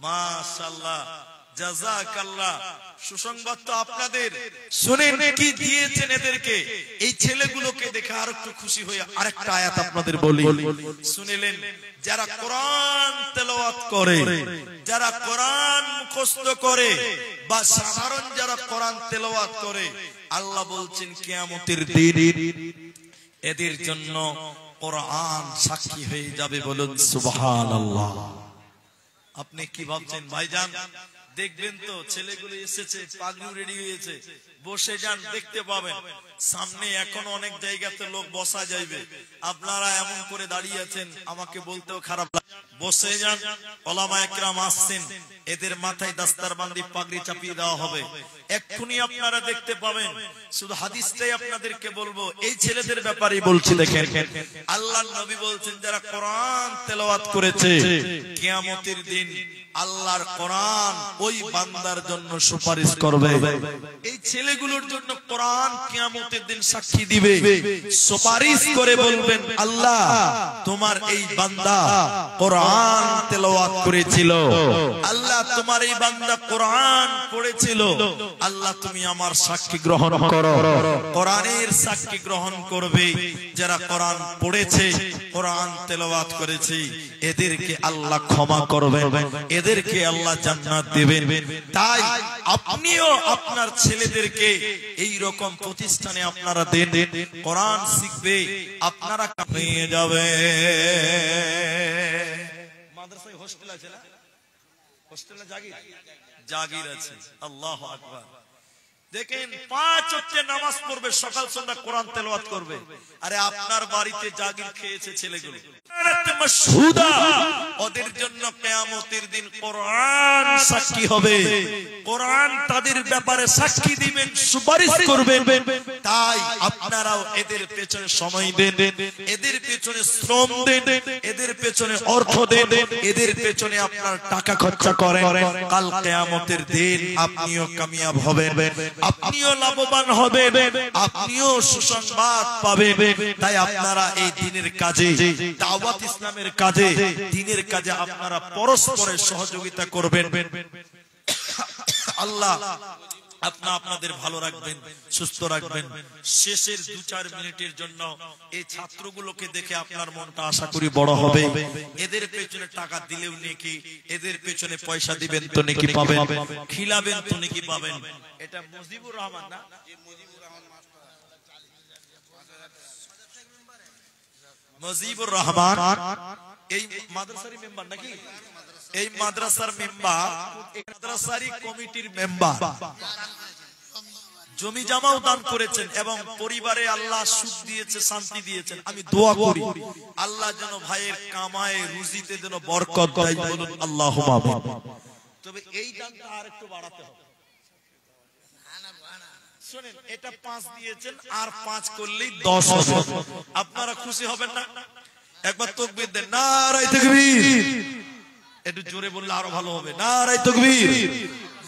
মাশাআল্লাহ, জাযাকাল্লাহ। সুসংবাদ তো আপনাদের। শুনেন কি দিয়েছেন এদেরকে। এই ছেলেগুলোকে দেখে আর একটু খুশি হয়ে আরেকটা আয়াত আপনাদের বলি, শুনিলেন? যারা কোরআন তেলাওয়াত করে, যারা কোরআন মুখস্থ করে, বা সাধারণ যারা কোরআন তেলাওয়াত করে, আল্লাহ বলছেন কিয়ামতের দিন এদের জন্য কোরআন সাক্ষী হয়ে যাবে। বলুন সুবহানাল্লাহ। আপনি কি ভাবছেন ভাইজান? দেখবেন তো ছেলেগুলো এসেছে, পাগড়ি রেডি হয়েছে, বসে যান, দেখতে পাবেন সামনে এখন অনেক জায়গাতে লোক বসা যাইবে, আপনারা এমন করে দাঁড়িয়ে আছেন, আমাকে বলতেও খারাপ লাগে। বসে যান, ওলামায়ে কেরাম আসছেন, এদের মাথায় দাস্তারবান্দি পাগড়ি চাপিয়ে দেওয়া হবে, এক্ষুনি আপনারা দেখতে পাবেন। শুধু হাদিসটাই আপনাদেরকে বলবো, এই ছেলেদের ব্যাপারেই বলছি। দেখেন আল্লাহর নবী বলছেন যারা কোরআন তেলাওয়াত করেছে কিয়ামতের দিন আল্লাহর কোরআন ওই বান্দার জন্য সুপারিশ করবে। এই ছেলেগুলোর জন্য কোরআন কিয়ামতের দিন সাক্ষী দিবে, সুপারিশ করে বলবেন আল্লাহ তোমার এই বান্দা কোরআন তেলাওয়াত করেছিল, আল্লাহ তোমার এই বান্দা কোরআন পড়েছিল, আল্লাহ তুমি আমার সাক্ষী গ্রহণ করো। কোরআনের সাক্ষী গ্রহণ করবে যারা কোরআন পড়েছে, কোরআন তেলাওয়াত করেছে, এদেরকে আল্লাহ ক্ষমা করবেন, এদেরকে আল্লাহ জান্নাত দিবেন। তাই আপনিও আপনার ছেলেদেরকে এই রকম প্রতিষ্ঠানে আপনারা দেন, কোরআন শিখবে, আপনারা পেয়ে যাবে। মাদ্রাসায় হোস্টেল আছে না? হোস্টেলে জাগির আছে। আল্লাহু আকবার। দেখেন 5 ওয়াক্ত নামাজ পড়বে, সকাল সন্ধ্যা কোরআন তেলাওয়াত করবে। আরে আপনার বাড়িতে জাগির খেয়েছে ছেলেগুলো, ওদের জন্য কিয়ামতের দিন কোরআন সাক্ষী হবে, কোরআন তাদের ব্যাপারে সাক্ষী দিবেন, সুপারিশ করবেন। তাই আপনারাও এদের পেছনে সময় দেন, এদের পেছনে শ্রম দেন, এদের পেছনে অর্থ দেন, এদের পেছনে আপনার টাকা খরচা করেন। কাল কিয়ামতের দিন আপনিও কামিয়াব হবেন, আপনিও লাভবান হবেন, আপনিও সুসংবাদ পাবেন। তাই আপনারা এই দ্বীনের কাজে, দাওয়াত ইসলামের কাজে, দ্বীনের কাজে আপনারা পরস্পরের সহযোগিতা করবেন। আল্লাহ আপনাদের ভালো রাখবেন, সুস্থ রাখবেন। শেষের 2-4 মিনিটের জন্য এই ছাত্রগুলোকে দেখে আপনার মনটা আশা করি বড় হবে। এদের পেছনে টাকা দিলেও নেকি, এদের পেছনে পয়সা দিবেন তো নেকি পাবেন, খিলাবেন তো নেকি পাবেন। এটা মুজিবুর রহমান না? মুজিবুর রহমান এই মাদ্রাসার মেম্বার নাকি? এই মাদ্রাসার মেম্বার, এই মাদ্রাসারই কমিটির মেম্বার। জমি জামাও দান করেছেন এবং পরিবারে আল্লাহ সুখ দিয়েছে, শান্তি দিয়েছেন। আমি দোয়া করি আল্লাহ যেন ভাইয়ের কামায়ে রুজিতে যেন বরকত দেয়। বলুন আল্লাহুম্মা আমিন। তবে এই দানটা আরেকটু বাড়াতে হবে। শুনেন, এটা 5 দিয়েছেন, আর 5 করলেই 10 হবে। আপনারা খুশি হবেন না? একবার তাকবীর দেন, নারায়ে তাকবীর। একটু জোরে বললে আরো ভালো হবে, নারায়ে তাকবীর।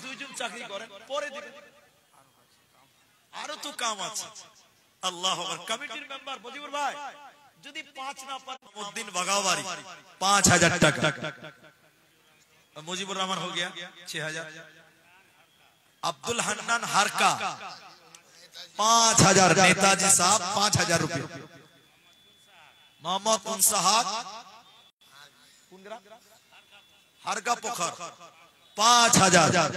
দুইজন চাকরি করেন, পরে দিবেন, আরো তো কাম আছে। আল্লাহু আকবার। কমিটির মেম্বার মুজিবুর ভাই যদি 5 না পান, মুদ্দিন বাগাওয়ারি 5000 টাকা। মুজিবুর রহমান हो गया 6000। अब्दुल हन्नान हारका 5000। नेताजी साहब 5000 रुपये। मोहम्मद उनसहाक हारका पोखर 5000।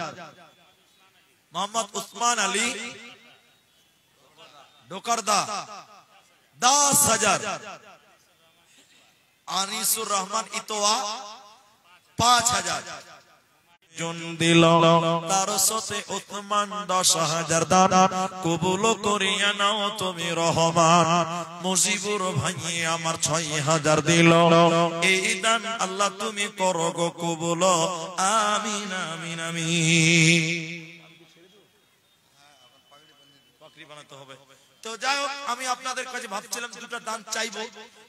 मोहम्मद उस्मान अली डोकरदा 10000। আনিসুর রহমান ইতোয়া 5000। জন দিল তার সাথে উসমান 10000 দান কবুল করিয়া নাও তুমি রহমান। মুজিবুর ভাই আমার 6000 দিল, এই দান আল্লাহ তুমি করো গো কবুল, আমিন আমিন আমিন। পাগড়ি বানাতে হবে তো। যাই হোক, আমি আপনাদের কাছে ভাবছিলাম দুটো দান চাইবো,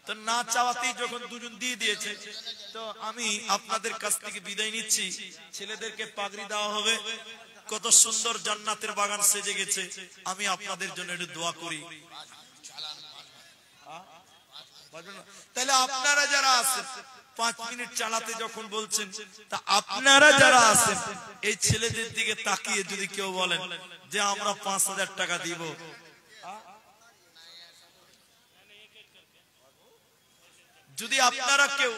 তো না চাওয়াতেই যখন দুজন দিয়ে দিয়েছে, তো আমি আপনাদের কাছ থেকে বিদায় নিচ্ছি। ছেলেদেরকে পাগড়ি দেওয়া হবে, কত সুন্দর জান্নাতের বাগান সেজে গেছে। আমি আপনাদের জন্য একটু দোয়া করি। তাহলে আপনারা যারা আছেন 5 মিনিট চালাতে যখন বলছেন, তা আপনারা যারা আছেন এই ছেলেদের দিকে তাকিয়ে যদি কেউ বলেন যে আমরা 5000 টাকা দিব, যদি আপনারা কেউ